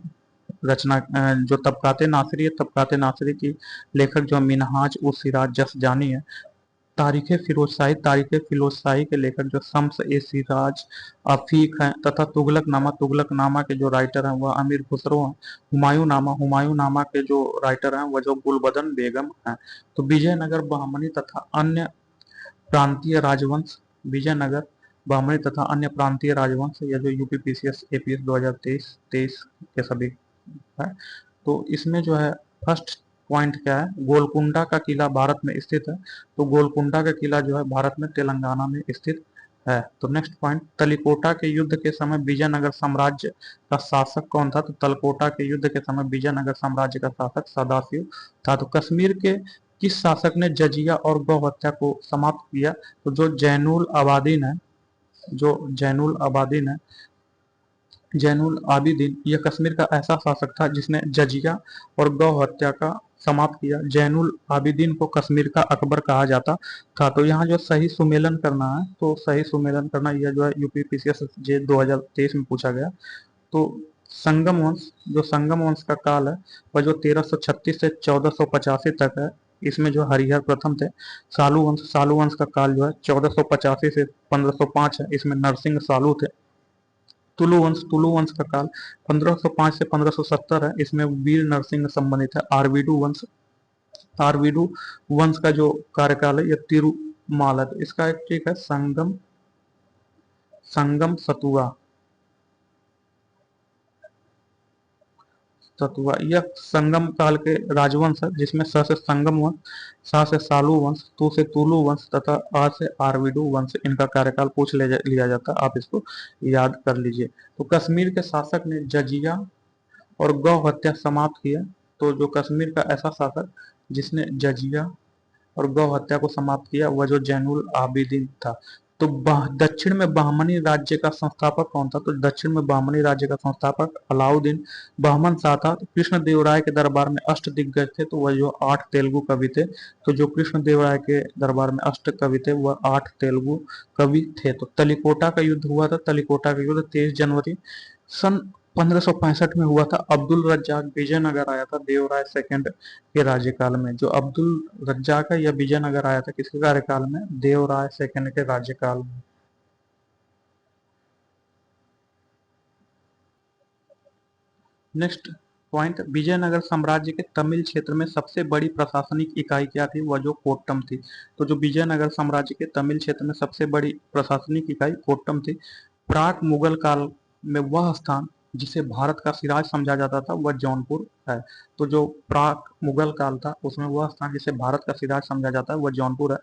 रचना, जो तबकाते नासिरी है, तबकाते नासिरी की लेखक जो मिनहाज उस सिराज जसजानी है। तारीख फिरोज शाही के लेखक जो शम्स ए सिराज अफीक हैं तथा तुगलक नामा के जो राइटर हैं वह अमीर खुसरो हैं। हुमायूं नामा के जो राइटर हैं वह जो गुलबदन बेगम हैं। तो विजयनगर बहमनी तथा अन्य प्रांतीय राजवंश, विजयनगर बहमनी तथा अन्य प्रांतीय राजवंश, या जो यूपीपीसीएस एपीएस 2023 के सभी है। तो इसमें जो है फर्स्ट पॉइंट क्या है, गोलकुंडा का किला भारत में स्थित है। तो गोलकुंडा का किला जो है भारत में तेलंगाना में स्थित है। तो नेक्स्ट पॉइंट, तलिकोटा के युद्ध के समय विजयनगर साम्राज्य का शासक कौन था, तो तलकोटा के युद्ध के समय विजयनगर साम्राज्य का शासक सदाशिव था। तो कश्मीर के किस शासक ने जजिया और गौ हत्या को समाप्त किया, तो जो जैनुल आबिदीन, यह कश्मीर का ऐसा शासक था जिसने जजिया और गौ हत्या का समाप्त किया। जैनुल आबिदीन को कश्मीर का अकबर कहा जाता था। तो यहाँ जो सही सुमेलन करना है, तो सही सुमेलन करना यह जो है यूपीपीसीएस जे 2023 में पूछा गया। तो संगम वंश, जो संगम वंश का काल है वह जो 1336 से 1485 तक है। इसमें जो हरिहर प्रथम थे। सालू वंश का काल जो है 1485 से 1505 है। इसमें नरसिंह सालू थे। तुलु वंश का काल 1505 से 1570 है। इसमें वीर नरसिंह संबंधित है। आरवीडू वंश का जो कार्यकाल है यह तिरुमाल है। तो इसका एक ठीक है संगम सतुआ, यह संगम काल के राजवंश है, जिसमें स से संगम वंश, सा से सालू वंश, तू से तुलु वंश तथा आ से आरवीडू वंश, इनका कार्यकाल पूछ लिया जाता है। आप इसको याद कर लीजिए। तो कश्मीर के शासक ने जजिया और गौ हत्या समाप्त किया। तो जो कश्मीर का ऐसा शासक जिसने जजिया और गौ हत्या को समाप्त किया वह जो जैनुल आबिदीन था। तो दक्षिण में बहमनी राज्य का संस्थापक कौन था? तो दक्षिण में बहमनी राज्य का संस्थापक अलाउद्दीन बहमन शाह था। तो कृष्ण देव राय के दरबार में अष्ट दिग्गज थे, तो वह जो 8 तेलुगु कवि थे। तो जो कृष्ण देव राय के दरबार में अष्ट कवि थे वह 8 तेलुगु कवि थे। तो तलिकोटा का युद्ध हुआ था। तलिकोटा का युद्ध 23 जनवरी सन 1565 में हुआ था। अब्दुल रज्जाक विजयनगर आया था देवराय सेकंड के राज्यकाल में। जो अब्दुल रज्जाक है यह विजयनगर आया था किसके कार्यकाल में? देवराय सेकंड के राज्यकाल में। नेक्स्ट पॉइंट, विजयनगर साम्राज्य के तमिल क्षेत्र में सबसे बड़ी प्रशासनिक इकाई क्या थी? वह जो कोट्टम थी। तो जो विजयनगर साम्राज्य के तमिल क्षेत्र में सबसे बड़ी प्रशासनिक इकाई कोट्टम थी। प्राक मुगल काल में वह स्थान जिसे भारत का सिराज समझा जाता था वह जौनपुर है। तो जो प्राक मुगल काल था उसमें वह स्थान जिसे भारत का सिराज समझा जाता है वह जौनपुर है।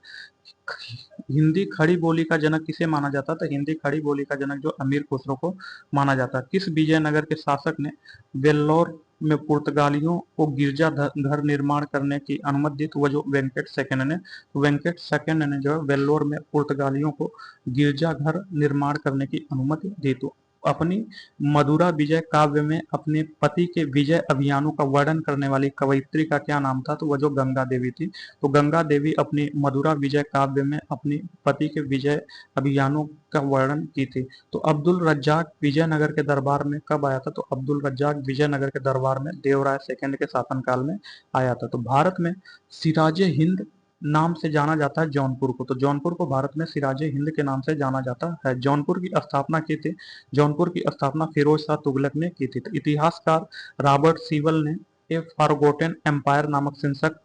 हिंदी खड़ी बोली का जनक किसे माना जाता था? हिंदी खड़ी बोली का जनक जो अमीर खुसरो को माना जाता है। किस विजयनगर के शासक ने वेल्लोर में पुर्तगालियों को गिरजा घर निर्माण करने की अनुमति दी? तो वह जो वेंकट सेकंड ने, वेंकट सेकंड ने जो है वेल्लोर में पुर्तगालियों को गिरजा घर निर्माण करने की अनुमति दी। तो अपनी मधुरा विजय काव्य में अपने पति के विजय अभियानों का वर्णन करने वाली कवयित्री का क्या नाम था? तो वह जो गंगा देवी थी। तो गंगा देवी अपनी मधुरा विजय काव्य में अपनी पति के विजय अभियानों का वर्णन की थी। तो अब्दुल रज्जाक विजयनगर के दरबार में कब आया था? तो अब्दुल रज्जाक विजयनगर के दरबार में देवराय सेकंड के शासनकाल में आया था। तो भारत में सिराजे हिंद नाम से जाना जाता है जौनपुर को। तो जौनपुर को भारत में सिराजे हिंद के नाम से जाना जाता है। जौनपुर की स्थापना की थी, जौनपुर की स्थापना फिरोज शाह तुगलक ने की थी। तो इतिहासकार रॉबर्ट सीवल ने ए फॉरगॉटन एम्पायर नामक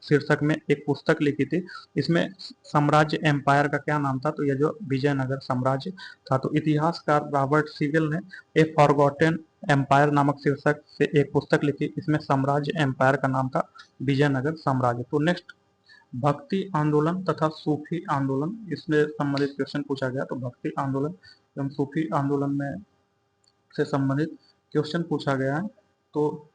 शीर्षक में एक पुस्तक लिखी थी। इसमें साम्राज्य एम्पायर का क्या नाम था? तो यह जो विजयनगर साम्राज्य था। तो इतिहासकार रॉबर्ट सीवल ने ए फॉरगॉटन एम्पायर नामक शीर्षक से एक पुस्तक लिखी। इसमें साम्राज्य एम्पायर का नाम था विजयनगर साम्राज्य। तो नेक्स्ट, भक्ति आंदोलन तथा सूफी आंदोलन, इसमें संबंधित क्वेश्चन पूछा गया। तो भक्ति आंदोलन एवं सूफी आंदोलन में से संबंधित क्वेश्चन पूछा गया है। तो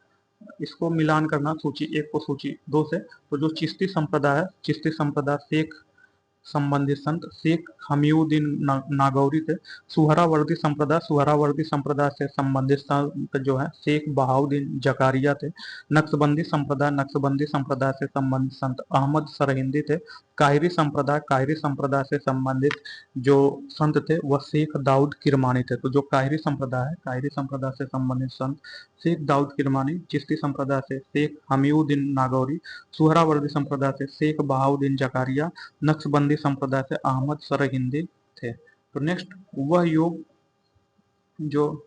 इसको मिलान करना सूची 1 को सूची 2 से। तो जो चिश्ती संप्रदाय है, चिश्ती संप्रदाय शेख संबंधित संत शेख हमीउद्दीन नागौरी थे। सुहरावर्दी संप्रदाय से संबंधित संत जो है शेख बहाउद्दीन जकारिया थे। नक्शबंदी संप्रदाय से संबंधित संत अहमद सरहिंदी थे। कायरी संप्रदाय से संबंधित जो संत थे वह शेख दाऊद किरमानी थे। तो जो कायरी संप्रदाय है, कायरी संप्रदाय से संबंधित संत शेख दाऊद किरमानी, चिश्ती संप्रदाय से शेख हमीउद्दीन नागौरी, सुहरावर्दी संप्रदाय से शेख बहाउद्दीन जकारिया, नक्शबंदी संप्रदाय से अहमद सरहिंदी थे। तो नेक्स्ट, वह योग जो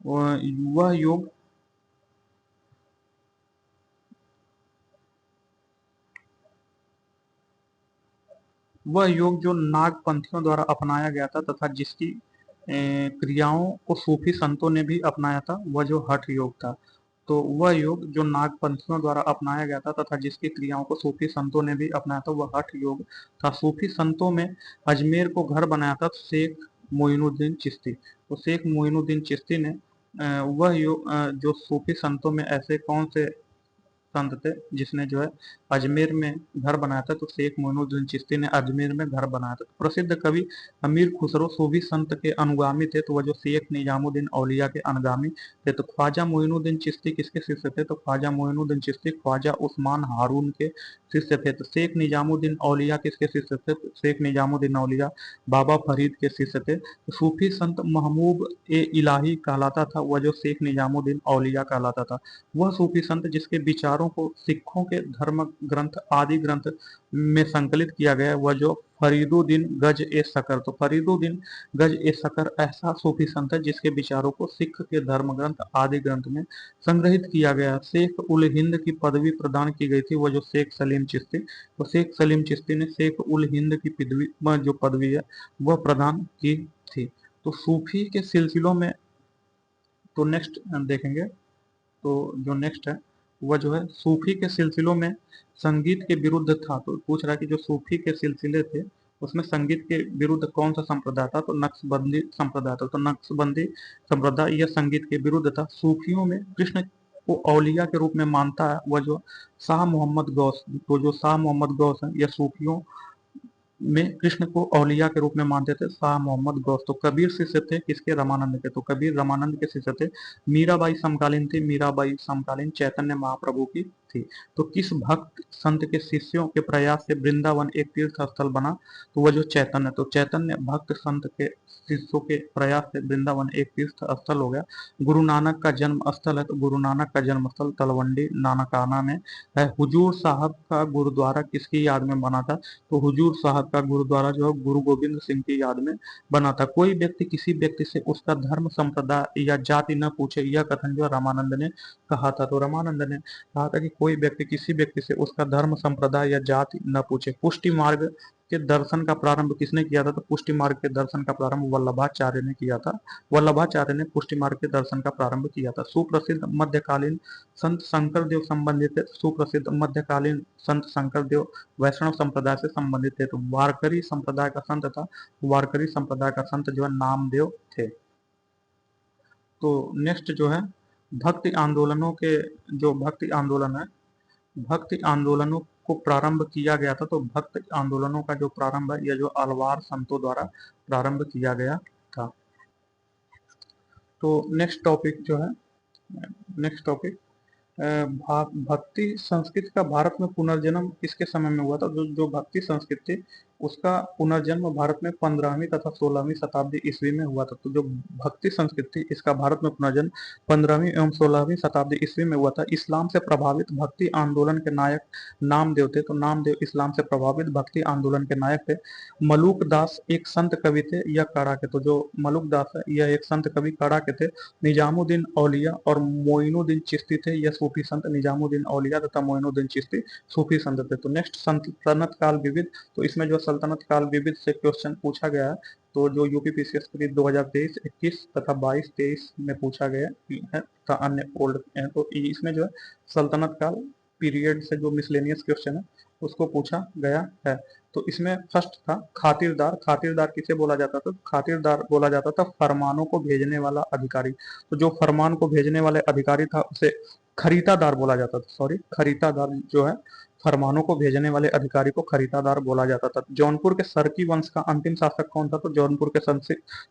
वह योग वह योग जो नागपंथियों द्वारा अपनाया गया था तथा जिसकी क्रियाओं को सूफी संतों ने भी अपनाया था वह जो हठ योग था। तो वह योग जो नागपंथियों द्वारा अपनाया गया था तथा जिसकी क्रियाओं को सूफी संतों ने भी अपनाया था वह हठ योग था। सूफी संतों में अजमेर को घर बनाया था शेख मोइनुद्दीन चिश्ती। तो शेख मोइनुद्दीन चिश्ती ने वह योग जो सूफी संतों में ऐसे कौन से संत थे जिसने जो है अजमेर में घर बनाया था। तो शेख मोइनुद्दीन चिश्ती ने अजमेर में घर बनाया था। प्रसिद्ध कवि अमीर खुसरो सूफी संत के अनुगामी थे, तो वह जो शेख निजामुद्दीन औलिया के अनुगामी थे। तो ख्वाजा मोइनुद्दीन चिश्ती किसके शिष्य थे? तो ख्वाजा मोइनुद्दीन चिश्ती ख्वाजा उस्मान हारून के शिष्य थे। तो शेख निजामुद्दीन औलिया किसके शिष्य थे? तो शेख निजामुद्दीन औलिया बाबा फरीद के शिष्य थे। तो सूफी संत महमूब ए इलाही कहलाता था, वह जो शेख निजामुद्दीन औलिया कहलाता था। वह सूफी संत जिसके विचारों को सिखों के धर्म ग्रंथ आदि ग्रंथ में संकलित किया गया, वह जो फरीदुद्दीन गज ए सकर। तो फरीदुद्दीन गज ए सकर ऐसा सूफी संत है जिसके विचारों को सिख के धर्म ग्रंथ आदि ग्रंथ में संग्रहित किया गया। शेख उल हिंद की पदवी प्रदान की गई थी, वह जो शेख सलीम चिश्ती। तो शेख सलीम चिश्ती ने शेख उल हिंद की पदवी जो पदवी है वह प्रदान की थी। तो सूफी के सिलसिलों में तो नेक्स्ट देखेंगे। तो जो नेक्स्ट है वह जो है सूफी के सिलसिलों में संगीत के विरुद्ध था। तो पूछ रहा है कि जो सूफी के सिलसिले थे उसमें संगीत के विरुद्ध कौन सा संप्रदाय था? तो नक्शबंदी संप्रदाय था। तो नक्शबंदी संप्रदाय यह संगीत के विरुद्ध था। सूफियों में कृष्ण को औलिया के रूप में मानता है वह जो शाह मोहम्मद गौस। तो जो शाह मोहम्मद गौस है यह सूफियों में कृष्ण को औलिया के रूप में मानते थे, शाह मोहम्मद गौस। तो कबीर शिष्य थे किसके? रामानंद के। तो कबीर रामानंद के शिष्य थे। मीराबाई समकालीन थी, मीराबाई समकालीन चैतन्य महाप्रभु की थी। तो किस भक्त संत के शिष्यों के प्रयास से वृंदावन एक तीर्थ स्थल बना? तो वह जो चैतन्य, तो चैतन्य भक्त संत के शिष्यों के प्रयास से वृंदावन एक तीर्थ स्थल हो गया। गुरु नानक का जन्म स्थल है, तो गुरु नानक का जन्म स्थल तलवंडी नानकाना में है। हुजूर साहब का गुरुद्वारा किसकी याद में बना था? तो हुजूर साहब का गुरुद्वारा जो है गुरु गोविंद सिंह की याद में बना था। कोई व्यक्ति किसी व्यक्ति से उसका धर्म संप्रदाय या जाति न पूछे, यह कथन जो रामानंद ने कहा था। तो रामानंद ने कहा था कि कोई व्यक्ति किसी व्यक्ति से उसका धर्म संप्रदाय या जाति न पूछे। पुष्टि मार्ग के दर्शन का प्रारंभ किसने किया था? तो पुष्टि मार्ग के दर्शन का प्रारंभ वल्लभाचार्य ने किया था। वल्लभाचार्य ने पुष्टि मार्ग के दर्शन का प्रारंभ किया था। सुप्रसिद्ध मध्यकालीन संत शंकर देव संबंधित है। सुप्रसिद्ध मध्यकालीन संत शंकर देव वैष्णव संप्रदाय से संबंधित थे। तो वारकरी संप्रदाय का संत था, वारकरी संप्रदाय का संत जो है नामदेव थे। तो नेक्स्ट जो है भक्ति आंदोलनों के जो भक्ति आंदोलन है, भक्ति आंदोलनों को प्रारंभ किया गया था। तो भक्ति आंदोलनों का जो प्रारंभ है यह जो अलवार संतों द्वारा प्रारंभ किया गया था। तो नेक्स्ट टॉपिक जो है, नेक्स्ट टॉपिक भक्ति संस्कृति का भारत में पुनर्जन्म किसके समय में हुआ था? जो भक्ति संस्कृति थी उसका पुनर्जन्म भारत में 15वीं तथा 16वीं शताब्दी ईस्वी में हुआ था। तो जो भक्ति संस्कृति इसका भारत में पुनर्जन्म 15वीं एवं 16वीं शताब्दी ईस्वी में हुआ था। इस्लाम से प्रभावित भक्ति आंदोलन के नायक नामदेव थे। तो नामदेव इस्लाम से प्रभावित भक्ति आंदोलन के नायक थे। मलुक दास एक संत कवि थे, यह कड़ा के। तो जो मलुक दास है यह एक संत कवि कड़ा के थे। निजामुद्दीन औलिया और मोइनुद्दीन चिश्ती थे, यह सूफी संत निजामुद्दीन औलिया तथा मोइनुद्दीन चिश्ती सूफी संत थे। तो नेक्स्ट सल्तनत काल विविध। तो इसमें जो सल्तनत काल विविध से क्वेश्चन पूछा गया है, तो जो यूपीपीसीएस के 2023-21 तथा 22-23 में पूछा गया है तथा अन्य ओल्ड है। तो इसमें जो है सल्तनत काल पीरियड से जो मिसलेनियस क्वेश्चन है उसको पूछा गया है। तो इसमें फर्स्ट था खातिरदार। खातिरदार किसे बोला जाता था? खातिरदार बोला जाता था फरमानों को भेजने वाला अधिकारी। तो जो फरमान को भेजने वाले अधिकारी था उसे खरीदादार बोला जाता था। सॉरी, खरीदादार जो है फरमानों को भेजने वाले अधिकारी को खरीदादार बोला जाता था। जौनपुर के सरकी वंश का अंतिम शासक कौन था? तो जौनपुर के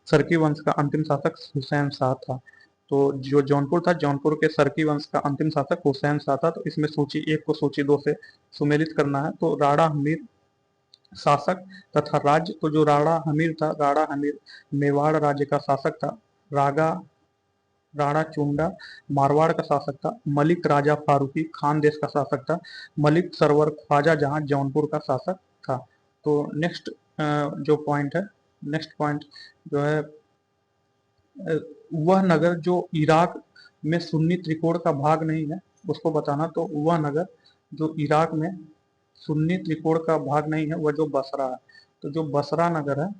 सरकी वंश का अंतिम शासक हुसैन शाह था। तो जो जौनपुर था, जौनपुर के सरकी वंश का अंतिम शासक हुसैन शाह था। तो इसमें सूची 1 को सूची 2 से सुमेलित करना है। तो राणा हमीर शासक तथा राज्य। तो जो राणा हमीर था, राणा हमीर मेवाड़ राज्य का शासक था। रागा राणा चुंडा मारवाड़ का शासक था। मलिक राजा फारूकी खान देश का शासक था। मलिक सरवर ख्वाजा जहां जौनपुर का शासक था। तो नेक्स्ट जो पॉइंट है, नेक्स्ट पॉइंट जो है वह नगर जो इराक में सुन्नी त्रिकोण का भाग नहीं है उसको बताना। तो वह नगर जो इराक में सुन्नी त्रिकोण का भाग नहीं है वह जो बसरा है। तो जो बसरा नगर है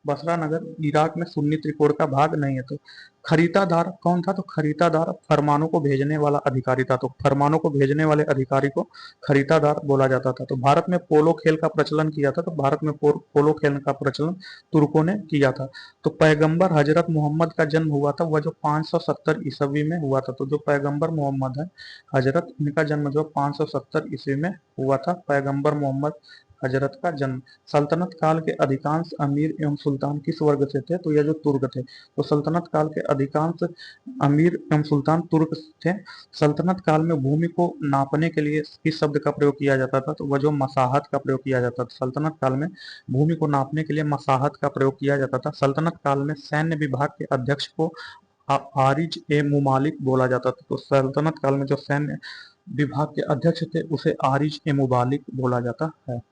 बसरा नगर इराक में सुन्नी त्रिकोण का भाग नहीं है। तो खरीदादार कौन था? तो खरीदादार फरमानों को भेजने वाला अधिकारी था। तो फरमानों को भेजने वाले अधिकारी को खरीदादार बोला जाता था। तो भारत में पोलो खेल का प्रचलन किया था। तो भारत में पोलो खेल का प्रचलन तुर्कों ने किया था। तो पैगंबर हजरत मोहम्मद का जन्म हुआ था वह जो 570 ईस्वी में हुआ था। तो जो पैगंबर मोहम्मद है हजरत, इनका जन्म जो 570 ईस्वी में हुआ था। पैगंबर मोहम्मद हजरत का जन्म। सल्तनत काल के अधिकांश अमीर एवं सुल्तान किस वर्ग से थे? तो यह जो तुर्क थे। तो सल्तनत काल के अधिकांश अमीर एवं सुल्तान तुर्क थे। सल्तनत काल में भूमि को नापने के लिए किस शब्द का प्रयोग किया जाता था? तो वह जो मसाहत का प्रयोग किया जाता था। सल्तनत काल में भूमि को नापने के लिए मसाहत का प्रयोग किया जाता था। सल्तनत काल में सैन्य विभाग के अध्यक्ष को आरिज ए मुमालिक बोला जाता था। तो सल्तनत काल में जो सैन्य विभाग के अध्यक्ष थे उसे आरिज ए मुबालिक बोला जाता है।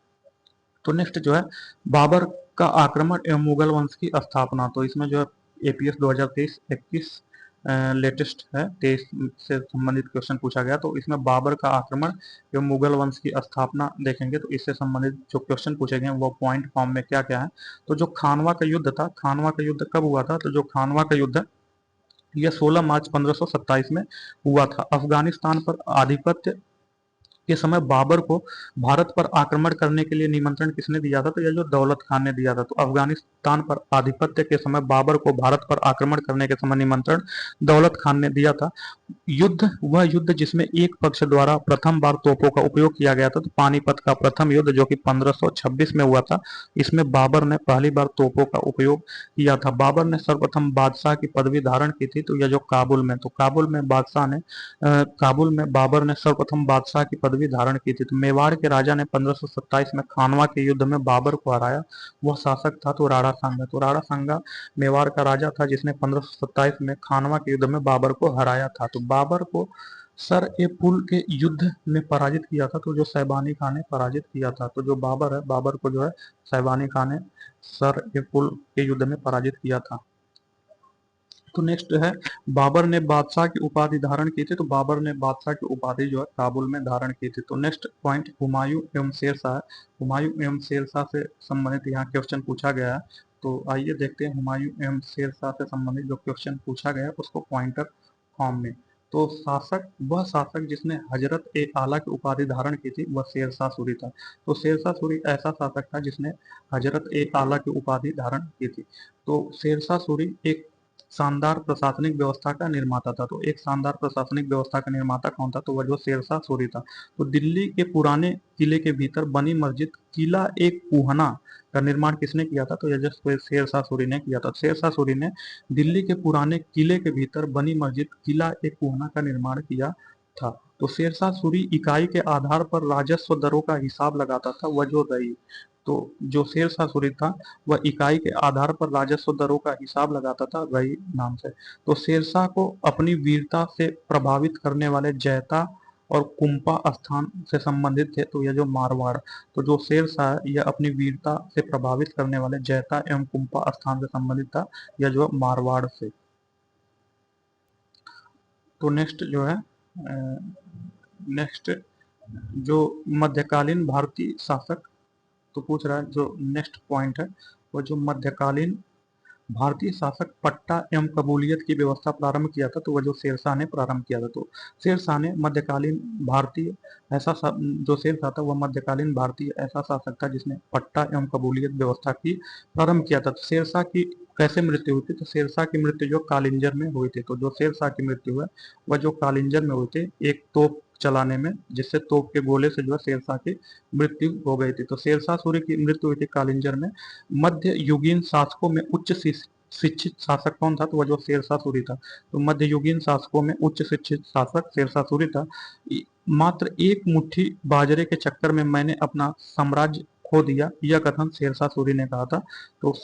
तो नेक्स्ट जो है बाबर का आक्रमण एवं मुगल वंश की स्थापना। तो इसमें जो है एपीएस 2023-21 लेटेस्ट है, 23 से संबंधित क्वेश्चन पूछा गया। तो इसमें बाबर का आक्रमण एवं मुगल वंश की स्थापना देखेंगे। तो इससे संबंधित जो क्वेश्चन पूछे गए वो पॉइंट फॉर्म में क्या क्या है। तो जो खानवा का युद्ध था, खानवा का युद्ध कब हुआ था? तो जो खानवा का युद्ध है यह 16 मार्च 1527 में हुआ था। अफगानिस्तान पर आधिपत्य के समय बाबर को भारत पर आक्रमण करने के लिए निमंत्रण किसने दिया था? तो यह जो दौलत खान ने दिया था। तो अफगानिस्तान पर आधिपत्य के समय बाबर को भारत पर आक्रमण करने के समय निमंत्रण दौलत खान ने दिया था। युद्ध वह युद्ध जिसमें एक पक्ष द्वारा प्रथम बार तोपों का उपयोग किया गया था। तो पानीपत का प्रथम युद्ध जो कि 1526 में हुआ था, इसमें बाबर ने पहली बार तोपों का उपयोग किया था। बाबर ने सर्वप्रथम बादशाह की पदवी धारण की थी। तो यह जो काबुल में, तो काबुल में बाबर ने सर्वप्रथम बादशाह की पदवी धारण की थी। तो मेवाड़ के राजा ने 1527 में खानवा के युद्ध में बाबर को हराया। वह शासक था तो राणा सांगा। तो राणा सांगा मेवाड़ का राजा था जिसने 1527 में खानवा के युद्ध में बाबर को हराया था। तो बाबर को सर ए पुल के युद्ध में पराजित किया था। तो जो सैबानी खान ने पराजित किया था। तो जो बाबर है, बाबर को जो है सैबानी खान ने सर ए पुल के युद्ध में पराजित किया था। तो नेक्स्ट है बाबर ने बादशाह की उपाधि धारण की थी। तो बाबर ने बादशाह की उपाधि जो है काबुल में धारण की थी। तो नेक्स्ट पॉइंट हुमायूं एवं शेरशाह है। हुमायूं एवं शेरशाह से संबंधित यहाँ क्वेश्चन पूछा गया है। तो आइए देखते हैं हुमायूं एवं शेरशाह से संबंधित जो क्वेश्चन पूछा गया है उसको पॉइंटर फॉर्म में। तो वह शासक जिसने हजरत ए आला की उपाधि धारण की थी वह शेरशाह सूरी था। तो शेरशाह सूरी ऐसा शासक था जिसने हजरत ए आला की उपाधि धारण की थी। तो शेरशाह सूरी एक शानदार प्रशासनिक व्यवस्था का निर्माता था। तो एक शानदार प्रशासनिक व्यवस्था का निर्माता कौन था? तो वह जो शेरशाह सूरी था। तो दिल्ली के पुराने किले के भीतर बनी मस्जिद किला एक कुहना का निर्माण किसने किया था? तो यह शेरशाह सूरी ने किया था। शेरशाह सूरी ने दिल्ली के पुराने किले के भीतर बनी मस्जिद किला एक कुहना का निर्माण किया था। तो शेरशाह सूरी इकाई के आधार पर राजस्व दरों का हिसाब लगाता था। वह जो रही, तो जो शेरशाह सूरी था वह इकाई के आधार पर राजस्व दरों का हिसाब लगाता था रई नाम से। तो शेरशाह को अपनी वीरता से प्रभावित करने वाले जैता और कुंपा स्थान से संबंधित थे। तो यह जो मारवाड़, तो जो शेरशाह है यह अपनी वीरता से प्रभावित करने वाले जैता एवं कुंपा स्थान से संबंधित था, यह जो मारवाड़ से। तो नेक्स्ट जो है नेक्स्ट जो मध्यकालीन भारतीय शासक, तो पूछ रहा है जो नेक्स्ट पॉइंट है वो जो मध्यकालीन भारतीय शासक पट्टा एवं कबूलियत की व्यवस्था प्रारंभ किया था। तो वह जो शेरशाह ने प्रारंभ किया था। तो शेरशाह ने मध्यकालीन भारतीय जो शेरशाह था वह मध्यकालीन भारतीय ऐसा शासक था जिसने पट्टा एवं कबूलियत व्यवस्था की प्रारंभ किया था। तो शेरशाह की कैसे मृत्यु हुई थी? तो शेरशाह की मृत्यु जो कालिंजर में हुई थी। तो जो शेरशाह की मृत्यु है वह जो कालिंजर में हुई थी, एक तोप चलाने में, जिससे तोप के गोले से जो है शेरशाह की मृत्यु हो गई थी। तो शेरशाह सूरी की मृत्यु हुई थी कालिंजर में। मध्य युगीन शासकों में उच्च शिक्षित शासक कौन था? तो वह जो शेरशाह सूरी था। तो मध्य युगीन शासकों में उच्च शिक्षित शासक शेरशाह सूरी था। मात्र एक मुट्ठी बाजरे के चक्कर में मैंने अपना साम्राज्य खो दिया, यह कथन शेरशाह सूरी ने कहा था। तो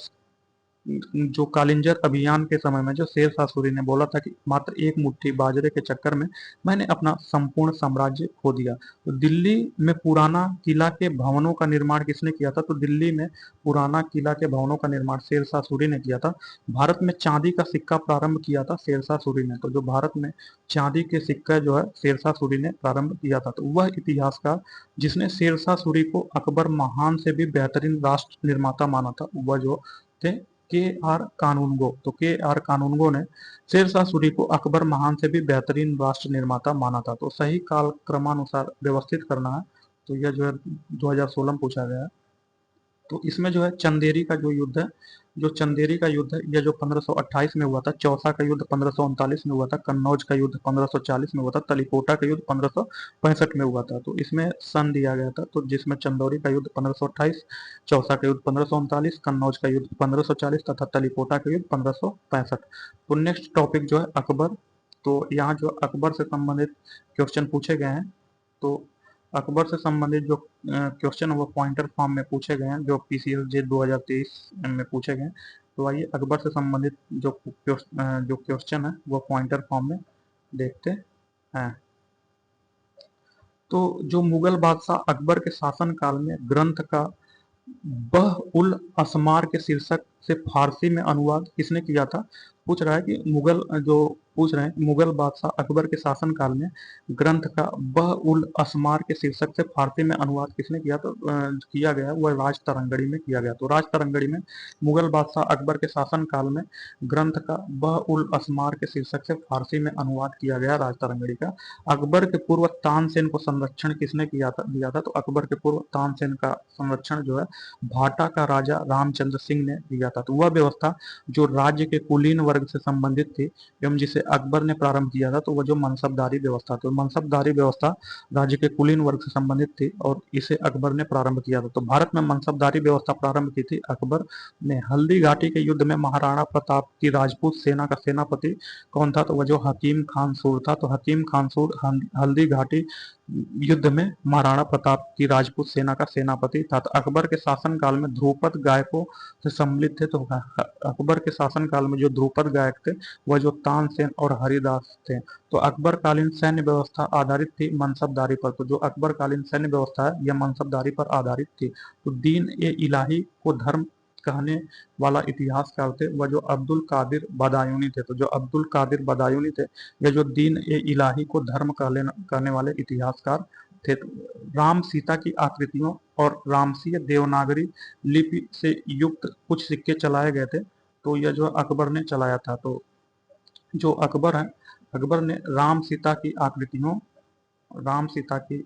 जो कालिंजर अभियान के समय में जो शेरशाह सूरी ने बोला था कि मात्र एक मुट्ठी बाजरे के चक्कर में मैंने अपना संपूर्ण साम्राज्य खो दिया। तो दिल्ली में पुराना किला के भवनों का निर्माण किसने किया था? तो दिल्ली में पुराना किला के भवनों का निर्माण शेरशाह सूरी ने किया था। भारत में चांदी का सिक्का प्रारंभ किया था शेरशाह सूरी ने। तो जो भारत में चांदी के सिक्का जो है शेरशाह सूरी ने प्रारंभ किया था। तो वह इतिहासकार जिसने शेरशाह सूरी को अकबर महान से भी बेहतरीन राष्ट्र निर्माता माना था वह जो थे के आर कानूनगो। तो के आर कानूनगो ने शेरशाह सूरी को अकबर महान से भी बेहतरीन राष्ट्र निर्माता माना था। तो सही काल क्रमानुसार व्यवस्थित करना है। तो यह जो है 2016 में पूछा गया है। तो इसमें जो है चंदेरी का जो युद्ध है, जो चंदेरी का युद्ध है, यह जो 1528 में हुआ था, चौसा का युद्ध 1539 में हुआ था, कन्नौज का युद्ध 1540 में हुआ था, तलीकोटा का युद्ध 1565 में हुआ था। तो इसमें सन दिया गया था, तो जिसमें चंदौरी का युद्ध 1528, चौसा का युद्ध 1539, कन्नौज का युद्ध 1540 तथा तलीकोटा का युद्ध 1565। तो नेक्स्ट टॉपिक जो है अकबर। तो यहाँ जो अकबर से संबंधित क्वेश्चन पूछे गए हैं। तो अकबर से संबंधित जो क्वेश्चन वो पॉइंटर फॉर्म में पूछे गए हैं, जो पीसीएसजे 2023 में पूछे गए हैं। तो आइए अकबर से संबंधित जो क्वेश्चन है वो पॉइंटर फॉर्म में देखते हैं। तो जो मुगल बादशाह अकबर के शासन काल में ग्रंथ का बह उल असमार के शीर्षक से फारसी में अनुवाद किसने किया था? पूछ रहा है कि मुगल जो पूछ रहे हैं मुगल बादशाह अकबर के शासन काल में ग्रंथ का बह उल असमार के शीर्षक से फारसी में अनुवाद किसने किया? तो किया गया वह राज तरंगड़ी में किया गया। तो राज तरंगड़ी में मुगल बादशाह अकबर के शासन काल में ग्रंथ का बह उल असमार के शीर्षक से फारसी में अनुवाद किया गया राज तरंगड़ी का। अकबर के पूर्व तानसेन को संरक्षण किसने दिया था? तो अकबर के पूर्व तानसेन का संरक्षण जो है भाटा का राजा रामचंद्र सिंह ने दिया था। तो वह व्यवस्था जो राज्य के कुलीन वर्ग से संबंधित थी एवं जिसे अकबर ने प्रारंभ किया था, तो वह जो मनसबदारी व्यवस्था थी, मनसबदारी व्यवस्था राज्य के कुलीन वर्ग से संबंधित थी और इसे अकबर ने प्रारंभ किया था। तो भारत में मनसबदारी व्यवस्था प्रारंभ की थी अकबर ने। हल्दी घाटी के युद्ध में महाराणा प्रताप की राजपूत सेना का सेनापति कौन था? तो वह जो हकीम खान सूर था। तो हकीम खान सूर हल्दी घाटी युद्ध में महाराणा प्रताप की राजपूत सेना का सेनापति था। तो अकबर के शासन काल में ध्रुपद गायकों से सम्मिलित थे। तो अकबर के शासन काल में जो ध्रुपद गायक थे वह जो तानसेन और हरिदास थे। तो अकबर कालीन सैन्य व्यवस्था आधारित थी मनसबदारी पर। तो जो अकबर कालीन सैन्य व्यवस्था है यह मनसबदारी पर आधारित थी। तो दीन ए इलाही को धर्म कहने वाला इतिहासकार थे वह जो अब्दुल कादिर बदायूनी थे। तो जो अब्दुल कादिर बदायूनी थे यह जो दीन ए इलाही को धर्म कहने वाले इतिहासकार थे। तो राम सीता की आकृतियों और रामसीय देवनागरी लिपि से युक्त कुछ सिक्के चलाए गए थे। तो यह जो अकबर ने चलाया था। तो जो अकबर है, अकबर ने राम सीता की आकृतियों, राम सीता की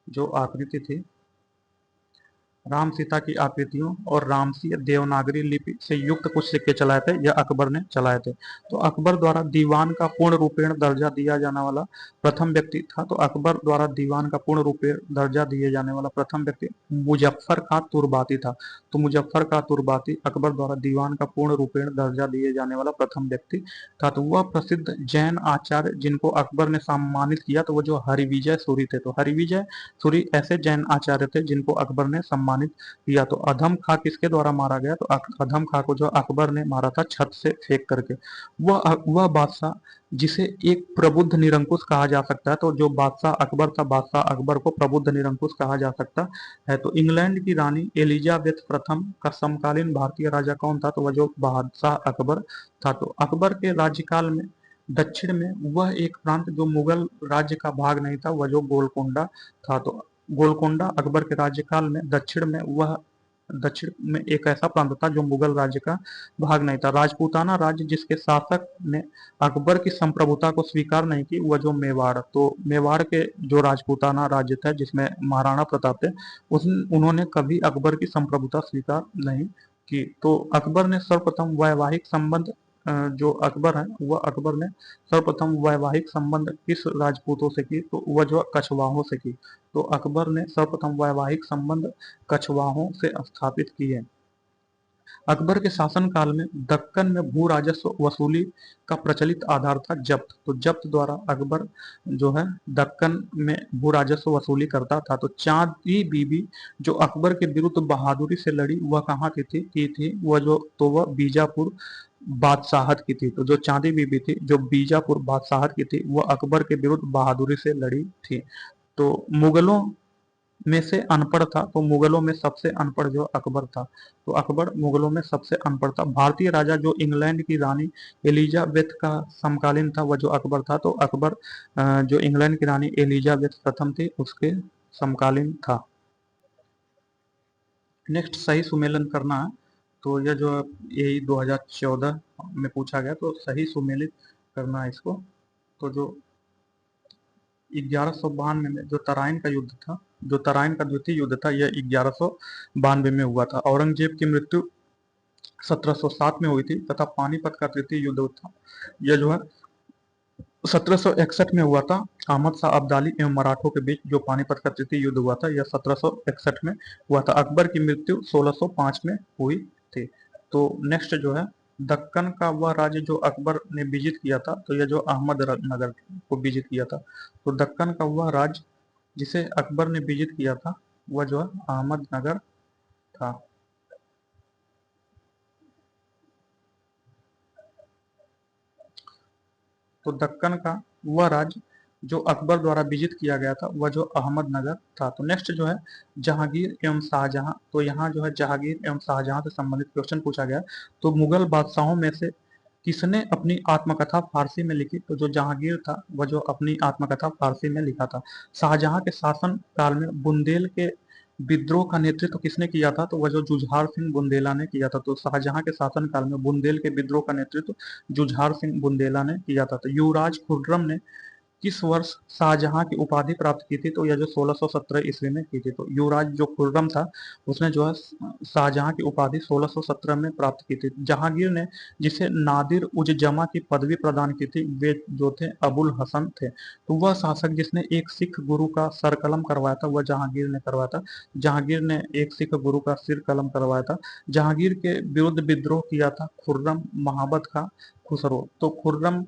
जो आकृति थी, राम सीता की आकृतियों और रामसी देवनागरी लिपि से युक्त कुछ सिक्के चलाए थे, यह अकबर ने चलाए थे। तो अकबर द्वारा दीवान का पूर्ण रूपेण दर्जा दिया जाने वाला प्रथम व्यक्ति था। तो अकबर द्वारा दीवान का पूर्ण रूपेण दर्जा दिए जाने वाला प्रथम व्यक्ति मुजफ्फर खां तुर्बाती था। तो मुजफ्फर खां तुर्बाती अकबर द्वारा दीवान का पूर्ण रूपेण दर्जा दिए जाने वाला प्रथम व्यक्ति था। तो वह प्रसिद्ध जैन आचार्य जिनको अकबर ने सम्मानित किया तो वो जो हरिविजय सूरी थे। तो हरिविजय सूरी ऐसे जैन आचार्य थे जिनको अकबर ने सम्मानित किया। तो अधम खां किसके द्वारा मारा गया? तो अधम खां को जो अकबर ने मारा था छत से फेंक करके। वह बादशाह जिसे एक प्रबुद्ध निरंकुश कहा जा सकता है। तो जो बादशाह अकबर था, बादशाह अकबर को प्रबुद्ध निरंकुश कहा जा सकता है। तो इंग्लैंड की रानी एलिजाबेथ प्रथम का समकालीन भारतीय राजा कौन था? तो वह जो बादशाह अकबर था। तो अकबर के राज्यकाल में दक्षिण में वह एक प्रांत जो मुगल राज्य का भाग नहीं था वह जो गोलकोंडा था। तो गोलकोंडा अकबर के राज्यकाल में दक्षिण में एक ऐसा प्रांत था जो मुगल राज्य का भाग नहीं था। राजपूताना राज्य जिसके शासक ने अकबर की संप्रभुता को स्वीकार नहीं की वह जो मेवाड़। तो मेवाड़ के जो राजपूताना राज्य था जिसमें महाराणा प्रताप थे उन्होंने कभी अकबर की संप्रभुता स्वीकार नहीं की। तो अकबर ने सर्वप्रथम वैवाहिक संबंध जो अकबर है वह अकबर ने सर्वप्रथम वैवाहिक संबंध किस राजपूतों से की? तो वह जो कछवाहों से की। तो अकबर ने सर्वप्रथम वैवाहिक संबंध कछवाहों से स्थापित किए। अकबर के शासन काल में दक्कन में भू राजस्व वसूली का प्रचलित आधार था जब्त। तो जब्त द्वारा अकबर जो है दक्कन में भू राजस्व वसूली करता था। तो चांदी बीबी जो अकबर के विरुद्ध बहादुरी से लड़ी वह कहाँ की थी वह बीजापुर बादशाहत की थी। तो जो चांदी बीबी थी जो बीजापुर बादशाहत की थी वह अकबर के विरुद्ध बहादुरी से लड़ी थी। तो मुगलों में से अनपढ़ था। तो मुगलों में सबसे अनपढ़ जो अकबर था। तो अकबर मुगलों में सबसे अनपढ़ था। भारतीय राजा जो इंग्लैंड की रानी एलिजाबेथ का समकालीन था वह जो अकबर था। तो अकबर जो इंग्लैंड की रानी एलिजाबेथ प्रथम थी उसके समकालीन था। नेक्स्ट सही सुमेलन करना है। तो यह जो यही 2014 में पूछा गया, तो सही सुमेलित करना है इसको। तो जो 1192 में जो तराइन का युद्ध था, जो तराइन का द्वितीय युद्ध था, यह 1192 में हुआ था। औरंगजेब की मृत्यु 1707 में हुई थी तथा पानीपत का तृतीय युद्ध था, यह जो है 1761 में हुआ था। अहमद शाह अब्दाली एवं मराठों के बीच जो पानीपत का तृतीय युद्ध हुआ था, यह 1761 में हुआ था। अकबर की मृत्यु 1605 में हुई थी। तो नेक्स्ट जो है, दक्कन का वह राज्य जो अकबर ने विजित किया था, तो यह जो अहमदनगर को विजित किया था। तो दक्कन का वह राज्य जिसे अकबर ने विजित किया था, वह जो है अहमदनगर था। तो दक्कन का वह राज्य जो अकबर द्वारा विजित किया गया था, वह जो अहमदनगर था। तो नेक्स्ट जो है, जहांगीर एवं शाहजहां। तो यहाँ जो है जहांगीर एवं शाहजहां से संबंधित क्वेश्चन पूछा गया। तो मुगल बादशाहों में से किसने अपनी आत्मकथा फारसी में लिखी? तो जो जहांगीर था, वह जो अपनी आत्मकथा फारसी में लिखा था। शाहजहां के शासन काल में बुंदेल के विद्रोह का नेतृत्व किसने किया था? तो वह जो जुझार सिंह बुंदेला ने किया था। तो शाहजहां के शासन काल में बुंदेल के विद्रोह का नेतृत्व जुझार सिंह बुंदेला ने किया था। तो युवराज खुर्रम ने किस वर्ष शाहजहां की उपाधि प्राप्त की थी? तो यह जो 1617 ईस्वी में की थी। तो युवराज जो खुर्रम था, उसने जो है शाहजहां की उपाधि 1617 में प्राप्त की थी। जहांगीर ने जिसे नादिर उज जमा की पदवी प्रदान की थी, वे जो थे अबुल हसन थे। तो वह शासक जिसने एक सिख गुरु का सर कलम करवाया था, वह जहांगीर ने करवाया था। जहांगीर ने एक सिख गुरु का सिर कलम करवाया था। जहांगीर के विरुद्ध विद्रोह किया था खुर्रम महाबत खां खुसरो। तो खुर्रम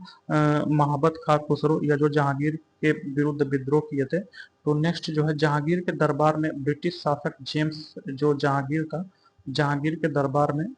महाबत खां खुसरो या जो जहांगीर के विरुद्ध विद्रोह किए थे। तो नेक्स्ट जो है, जहांगीर के दरबार में ब्रिटिश शासक जेम्स, जो जहांगीर था, जहांगीर के दरबार में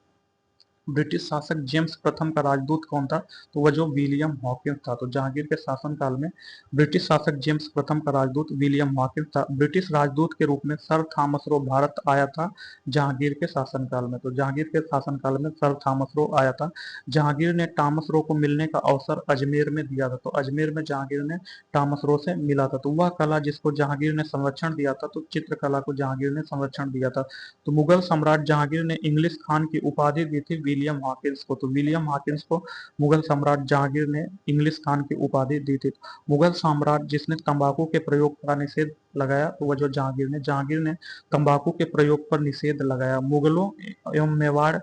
ब्रिटिश शासक जेम्स प्रथम का राजदूत कौन था? तो वह जो विलियम हॉकिंस था। तो जहांगीर के शासन काल में ब्रिटिश शासक जेम्स प्रथम का राजदूत विलियम हॉकिंस था। ब्रिटिश राजदूत के रूप में सर थॉमस रो भारत आया था जहांगीर के शासन काल में। तो जहांगीर के शासन काल में सर थॉमस रो आया था। जहांगीर ने थॉमस रो को मिलने का अवसर अजमेर में दिया था। तो अजमेर में जहांगीर ने थॉमस रो से मिला था। तो वह कला जिसको जहांगीर ने संरक्षण दिया था, तो चित्रकला को जहांगीर ने संरक्षण दिया था। तो मुगल सम्राट जहांगीर ने इंग्लिश खान की उपाधि दी थी विलियम हॉकिंस को। तो विलियम हॉकिंस को मुगल सम्राट जहांगीर ने इंग्लिश खान की उपाधि दी थी। मुगल सम्राट जिसने तंबाकू के प्रयोग का निषेध लगाया, तो वह जो जहांगीर ने तंबाकू के प्रयोग पर निषेध लगाया। मुगलों एवं मेवाड़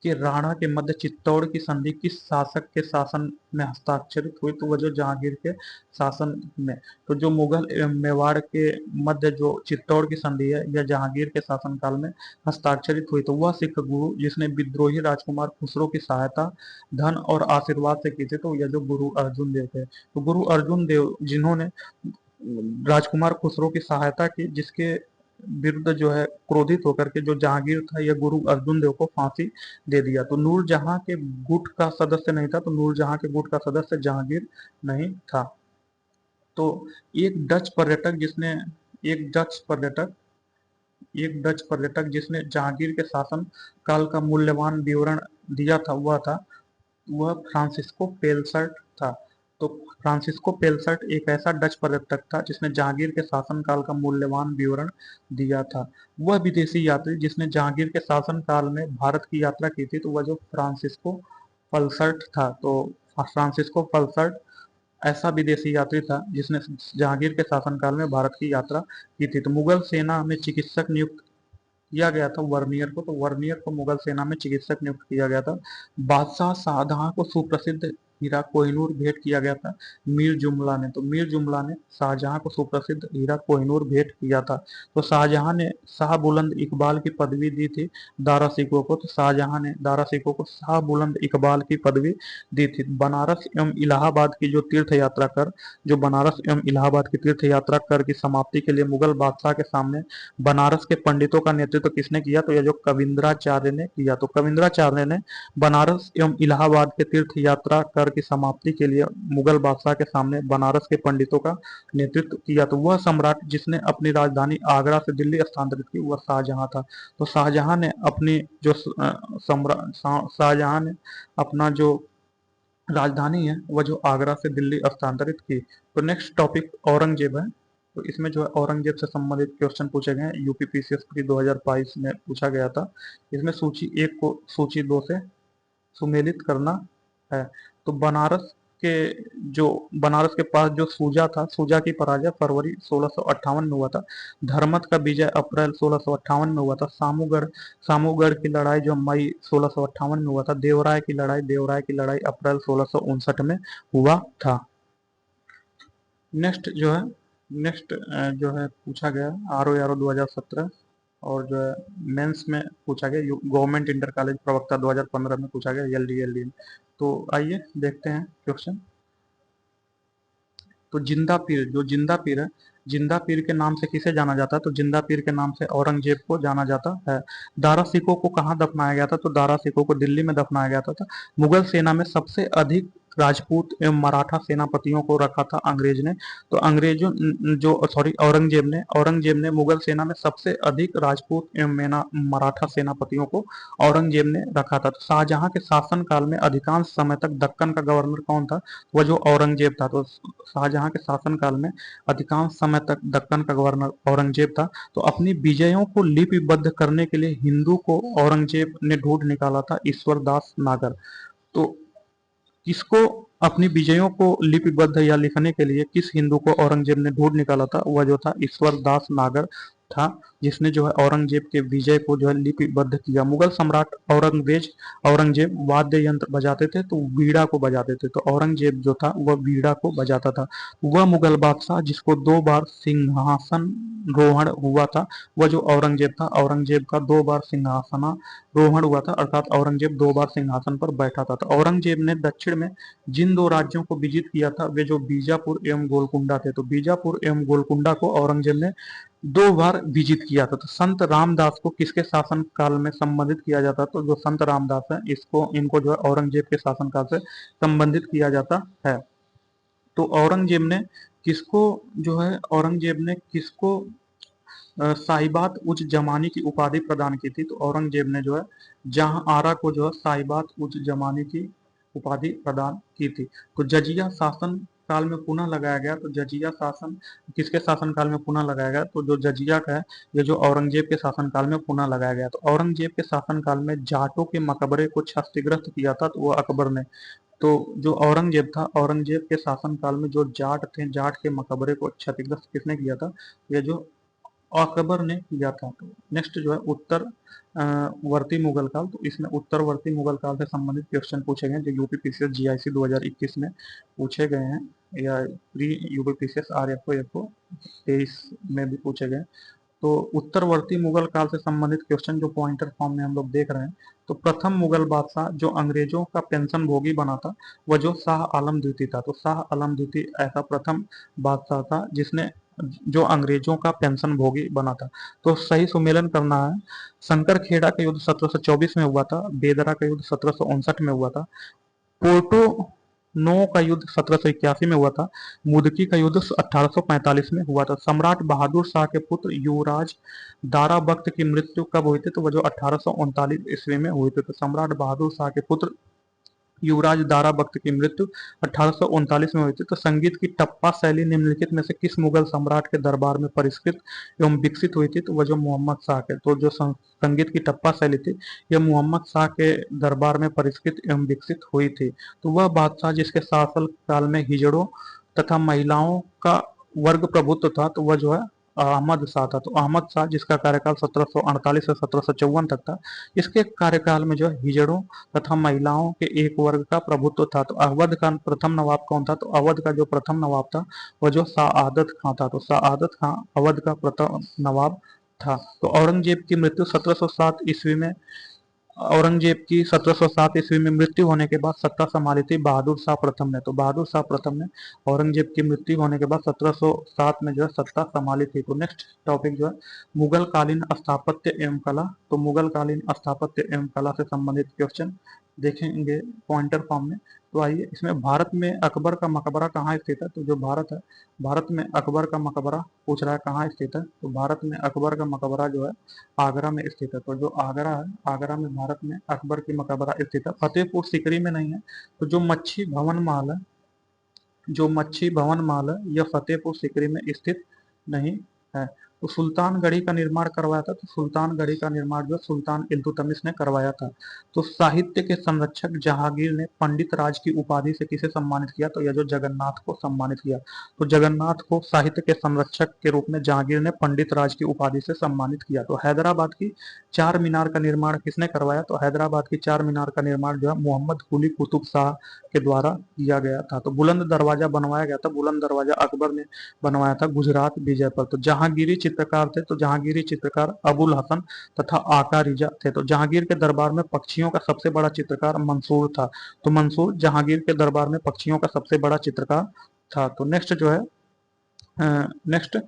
कि राणा के मध्य चित्तौड़ की संधि किस शासक के शासन में हस्ताक्षरित हुई? तो वह जो जहांगीर के शासन में। तो जो मुगल एवं मेवाड़ के मध्य जो चित्तौड़ की संधि है, यह जहांगीर के शासनकाल में हस्ताक्षरित हुई। तो वह सिख गुरु जिसने विद्रोही राजकुमार खुसरो की सहायता धन और आशीर्वाद से की थी, तो यह जो गुरु अर्जुन देव थे। तो गुरु अर्जुन देव जिन्होंने राजकुमार खुसरो की सहायता की, जिसके विरुद्ध जो है क्रोधित होकर के जो जहांगीर था, यह गुरु अर्जुन देव को फांसी दे दिया। तो नूरजहां के गुट का सदस्य नहीं था। तो नूरजहां के गुट का सदस्य जहांगीर नहीं था। तो एक डच पर्यटक जिसने एक डच पर्यटक एक डच पर्यटक जिसने जहांगीर के शासन काल का मूल्यवान विवरण दिया था, वह फ्रांसिस्को पेलसर्ट था। तो फ्रांसिस्को पेलसर्ट एक ऐसा डच पर्यटक था जिसने जहांगीर के शासनकाल का मूल्यवान विवरण दिया था। वह विदेशी यात्री जिसने जहांगीर के शासनकाल में भारत की यात्रा की थी, तो वह जो फ्रांसिस्को पल्सर्ट था। तो फ्रांसिस्को पल्सर्ट ऐसा विदेशी यात्री था जिसने जहांगीर के शासनकाल में भारत की यात्रा की थी। तो मुगल सेना में चिकित्सक नियुक्त किया गया था वर्नियर को। तो वर्नियर को मुगल सेना में चिकित्सक नियुक्त किया गया था। बादशाह शाहजहां को सुप्रसिद्ध हीरा कोहिनूर भेंट किया गया था मीर जुमला ने। तो मीर जुमला ने शाहजहां को सुप्रसिद्ध हीरा कोहिनूर भेंट किया था। तो शाहजहां ने शाह बुलंद इकबाल की पदवी दी थी दारा सिकों को। तो शाहजहां ने दारा सिकों को शाह बुलंद इकबाल की पदवी दी थी। बनारस एवं इलाहाबाद की जो तीर्थ यात्रा कर जो बनारस एवं इलाहाबाद की तीर्थ यात्रा कर की समाप्ति के लिए मुगल बादशाह के सामने बनारस के पंडितों का नेतृत्व किसने किया? तो यह जो कविंद्राचार्य ने किया। तो कविंद्राचार्य ने बनारस एवं इलाहाबाद के तीर्थ यात्रा कर की समाप्ति के लिए मुगल बादशाह के सामने बनारस के पंडितों का नेतृत्व किया। तो वह सम्राट जिसने अपनी राजधानी आगरा से दिल्ली स्थानांतरित की, वह शाहजहां था। तो शाहजहां ने अपनी जो शाहजहां ने अपना जो राजधानी है, वह जो आगरा से दिल्ली स्थानांतरित की। तो नेक्स्ट टॉपिक औरंगजेब है। तो इसमें जो है औरंगजेब से संबंधित क्वेश्चन पूछे गए हैं, यूपीपीसीएस प्री 2022 में पूछा गया था। इसमें सूची 1 को सूची 2 से सुमेलित करना है। तो के जो बनारस के पास जो सूजा था, सूजा की पराजय फरवरी 1658 में हुआ था। धर्मत का विजय अप्रैल 1658 में हुआ था। सामूगढ़ की लड़ाई जो मई 1658 में हुआ था। देवराय की लड़ाई अप्रैल 1659 में हुआ था। नेक्स्ट जो है पूछा गया RO 2017 और जो है मेंस में पूछा गया, गवर्नमेंट इंटर कॉलेज प्रवक्ता 2015 में पूछा गया, LD। तो आइए देखते हैं क्वेश्चन। तो जिंदा पीर है, जिंदा पीर के नाम से किसे जाना जाता है? तो जिंदा पीर के नाम से औरंगजेब को जाना जाता है। दारा सिकों को कहाँ दफनाया गया था? तो दारा सिकों को दिल्ली में दफनाया गया था। मुगल सेना में सबसे अधिक राजपूत एवं मराठा सेनापतियों को रखा था अंग्रेज ने। तो औरंगजेब ने मुगल सेना में सबसे अधिक राजपूत एवं मराठा सेनापतियों को औरंगजेब ने रखा था। तो शाहजहां के शासन काल में अधिकांश समय तक दक्कन का गवर्नर कौन था? वह जो औरंगजेब था। तो शाहजहां के शासन काल में अधिकांश समय तक दक्कन का गवर्नर औरंगजेब था। तो अपनी विजयों को लिपिबद्ध करने के लिए हिंदू को औरंगजेब ने ढूंढ निकाला था ईश्वर दास नागर। तो किसको अपनी विजयों को लिपिबद्ध या लिखने के लिए किस हिंदू को औरंगजेब ने ढूंढ निकाला था? वह जो था ईश्वर दास नागर था, जिसने जो है औरंगजेब के विजय को जो है लिपिबद्ध किया। मुगल सम्राट औरंगजेब वाद्य यंत्र बजाते थे, तो बीड़ा को बजाते थे। तो औरंगजेब जो था वह बीड़ा को बजाता था। वह मुगल बादशाह जिसको 2 बार सिंहासन रोहण हुआ था, वह जो औरंगजेब था, औरंगजेब का 2 बार सिंहासनारोहण हुआ था, अर्थात औरंगजेब 2 बार सिंहासन पर बैठा था। तो औरंगजेब ने दक्षिण में जिन 2 राज्यों को विजित किया था, वे जो बीजापुर एवं गोलकुंडा थे। तो बीजापुर एवं गोलकुंडा को औरंगजेब ने 2 बार विजित किया था। तो संत रामदास को किसके शासन काल में संबंधित किया जाता? तो जो संत रामदास है इनको जो है औरंगजेब के शासन काल से संबंधित किया जाता है। तो औरंगजेब ने किसको साहिबात उज जमानी की उपाधि प्रदान की थी? तो औरंगजेब ने जो है जहां आरा को जो है साहिबात उज जमानी की उपाधि प्रदान की थी। तो जजिया शासन काल में पुनः लगाया गया। तो जजिया शासन किसके शासन काल में पुनः लगाया गया? तो जो जजिया का है ये जो औरंगजेब के शासन काल में पुनः लगाया गया। तो औरंगजेब के शासन काल में जाटों के मकबरे को क्षतिग्रस्त किया था, तो वो अकबर ने। तो जो औरंगजेब था, औरंगजेब के शासन काल में जो जाट थे, जाट के मकबरे को क्षतिग्रस्त किसने किया था? ये जो अकबर ने किया था। तो नेक्स्ट जो है वर्ती मुगल काल। तो इसमें उत्तरवर्ती मुगल काल से संबंधित क्वेश्चन पूछे गए जो यूपीपीसीएस जीआईसी 2021 में पूछे गए हैं, या प्री यूपीपीसीएस RFO 23 में भी पूछे गए। तो उत्तरवर्ती मुगल काल से संबंधित क्वेश्चन जो पॉइंटर फॉर्म में हम लोग देख रहे हैं। तो प्रथम मुगल बादशाह जो अंग्रेजों का पेंशन भोगी बना था, वह जो शाह आलम द्वितीय था। तो शाह आलम द्वितीय ऐसा प्रथम बादशाह था जिसने जो अंग्रेजों का पेंशन भोगी बना था। तो सही सुमेलन करना है। शंकर खेड़ा का युद्ध 1724 में हुआ था। बेदरा का युद्ध 1759 में हुआ था। पोर्टो नो का युद्ध 1781 में हुआ था। मुदकी का युद्ध 1845 में हुआ था। सम्राट बहादुर शाह के पुत्र युवराज दारा बख्त की मृत्यु कब हुई थी? तो वह जो 1839 ईस्वी में हुई थी। तो सम्राट बहादुर शाह के पुत्र युवराज दारा बख्त की मृत्यु 1839 में हुई थी। तो संगीत की टप्पा शैली निम्नलिखित में से किस मुगल सम्राट के दरबार में परिष्कृत एवं विकसित हुई थी? तो वह जो मोहम्मद शाह के। तो जो संगीत की टप्पा शैली थी, यह मोहम्मद शाह के दरबार में परिष्कृत एवं विकसित हुई थी। तो वह बादशाह जिसके शासन काल में हिजड़ों तथा महिलाओं का वर्ग प्रभुत्व था, तो वह जो है अहमद शाह था। तो अहमद शाह जिसका कार्यकाल 1748 से 1754 तक था, इसके कार्यकाल में जो है हिजड़ों तथा महिलाओं के एक वर्ग का प्रभुत्व था। तो अवध का प्रथम नवाब कौन था? तो अवध का जो प्रथम नवाब था वह जो सआदत खां था। तो सआदत खां अवध का प्रथम नवाब था। तो औरंगजेब की मृत्यु 1707 ईस्वी में औरंगजेब की 1707 ईस्वी में मृत्यु होने के बाद सत्ता संभाली थी बहादुर शाह प्रथम ने। तो बहादुर शाह प्रथम ने औरंगजेब की मृत्यु होने के बाद 1707 में जो है सत्ता संभाली थी। तो नेक्स्ट टॉपिक जो है मुगल कालीन स्थापत्य एवं कला। तो मुगल कालीन स्थापत्य एवं कला से संबंधित क्वेश्चन देखेंगे पॉइंटर फॉर्म में। तो आइए, इसमें भारत में अकबर का मकबरा कहाँ स्थित है? तो जो भारत है, भारत में अकबर का मकबरा पूछ रहा है कहाँ स्थित है। तो भारत में अकबर का मकबरा जो है आगरा में स्थित है। तो जो आगरा है, आगरा में भारत में अकबर की मकबरा स्थित है। फतेहपुर सीकरी में नहीं है। तो जो मच्छी भवन महल है, यह फतेहपुर सीकरी में स्थित नहीं है। तो सुल्तानगढ़ी का निर्माण करवाया था, तो सुल्तानगढ़ी का निर्माण जो सुल्तान इल्तुतमिश ने करवाया था। तो साहित्य के संरक्षक जहांगीर ने पंडित राज की उपाधि से किसे सम्मानित किया, तो यह जो जगन्नाथ को सम्मानित किया। तो जगन्नाथ को साहित्य के संरक्षक के रूप में जहांगीर ने पंडित राज की उपाधि से सम्मानित किया। तो हैदराबाद की चार मीनार का निर्माण किसने करवाया, तो हैदराबाद की चार मीनार का निर्माण जो है मोहम्मद कुली कुतुब शाह के द्वारा किया गया था। तो बुलंद दरवाजा बनवाया गया था, बुलंद दरवाजा अकबर ने बनवाया था गुजरात विजय पर। तो जहांगीरी चित्रकार थे, तो जहांगीरी चित्रकार अबुल हसन तथा आका रिजा थे। तो जहांगीर के दरबार में पक्षियों का सबसे बड़ा चित्रकार मंसूर था। तो मंसूर जहांगीर के दरबार में पक्षियों का सबसे बड़ा चित्रकार था। तो नेक्स्ट जो है नेक्स्ट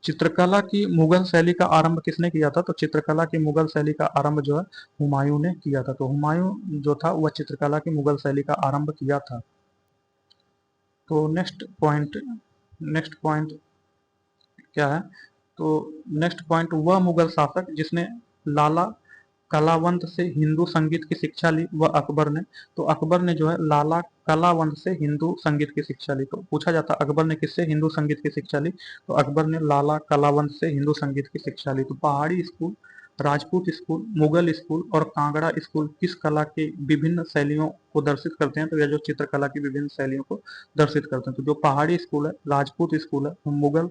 चित्रकला की मुगल शैली का आरंभ किसने किया था, तो चित्रकला की मुगल शैली का आरंभ जो है हुमायूं ने किया था। तो हुमायूं जो था वह चित्रकला की मुगल शैली का आरंभ किया था। तो नेक्स्ट पॉइंट क्या है, तो नेक्स्ट पॉइंट वह मुगल शासक जिसने लाला कलावंत से हिंदू संगीत की शिक्षा ली वह अकबर ने। तो अकबर ने जो है लाला कलावंत से हिंदू संगीत की शिक्षा ली। तो पूछा जाता अकबर ने किससे हिंदू संगीत की शिक्षा ली, तो अकबर ने लाला कलावंत से हिंदू संगीत की शिक्षा ली। तो पहाड़ी school, Rajput school, Mughal school और कांगड़ा स्कूल किस कला की विभिन्न शैलियों को दर्शित करते हैं, तो यह जो चित्रकला की विभिन्न शैलियों को दर्शित करते हैं। तो जो पहाड़ी स्कूल है, राजपूत स्कूल है, मुगल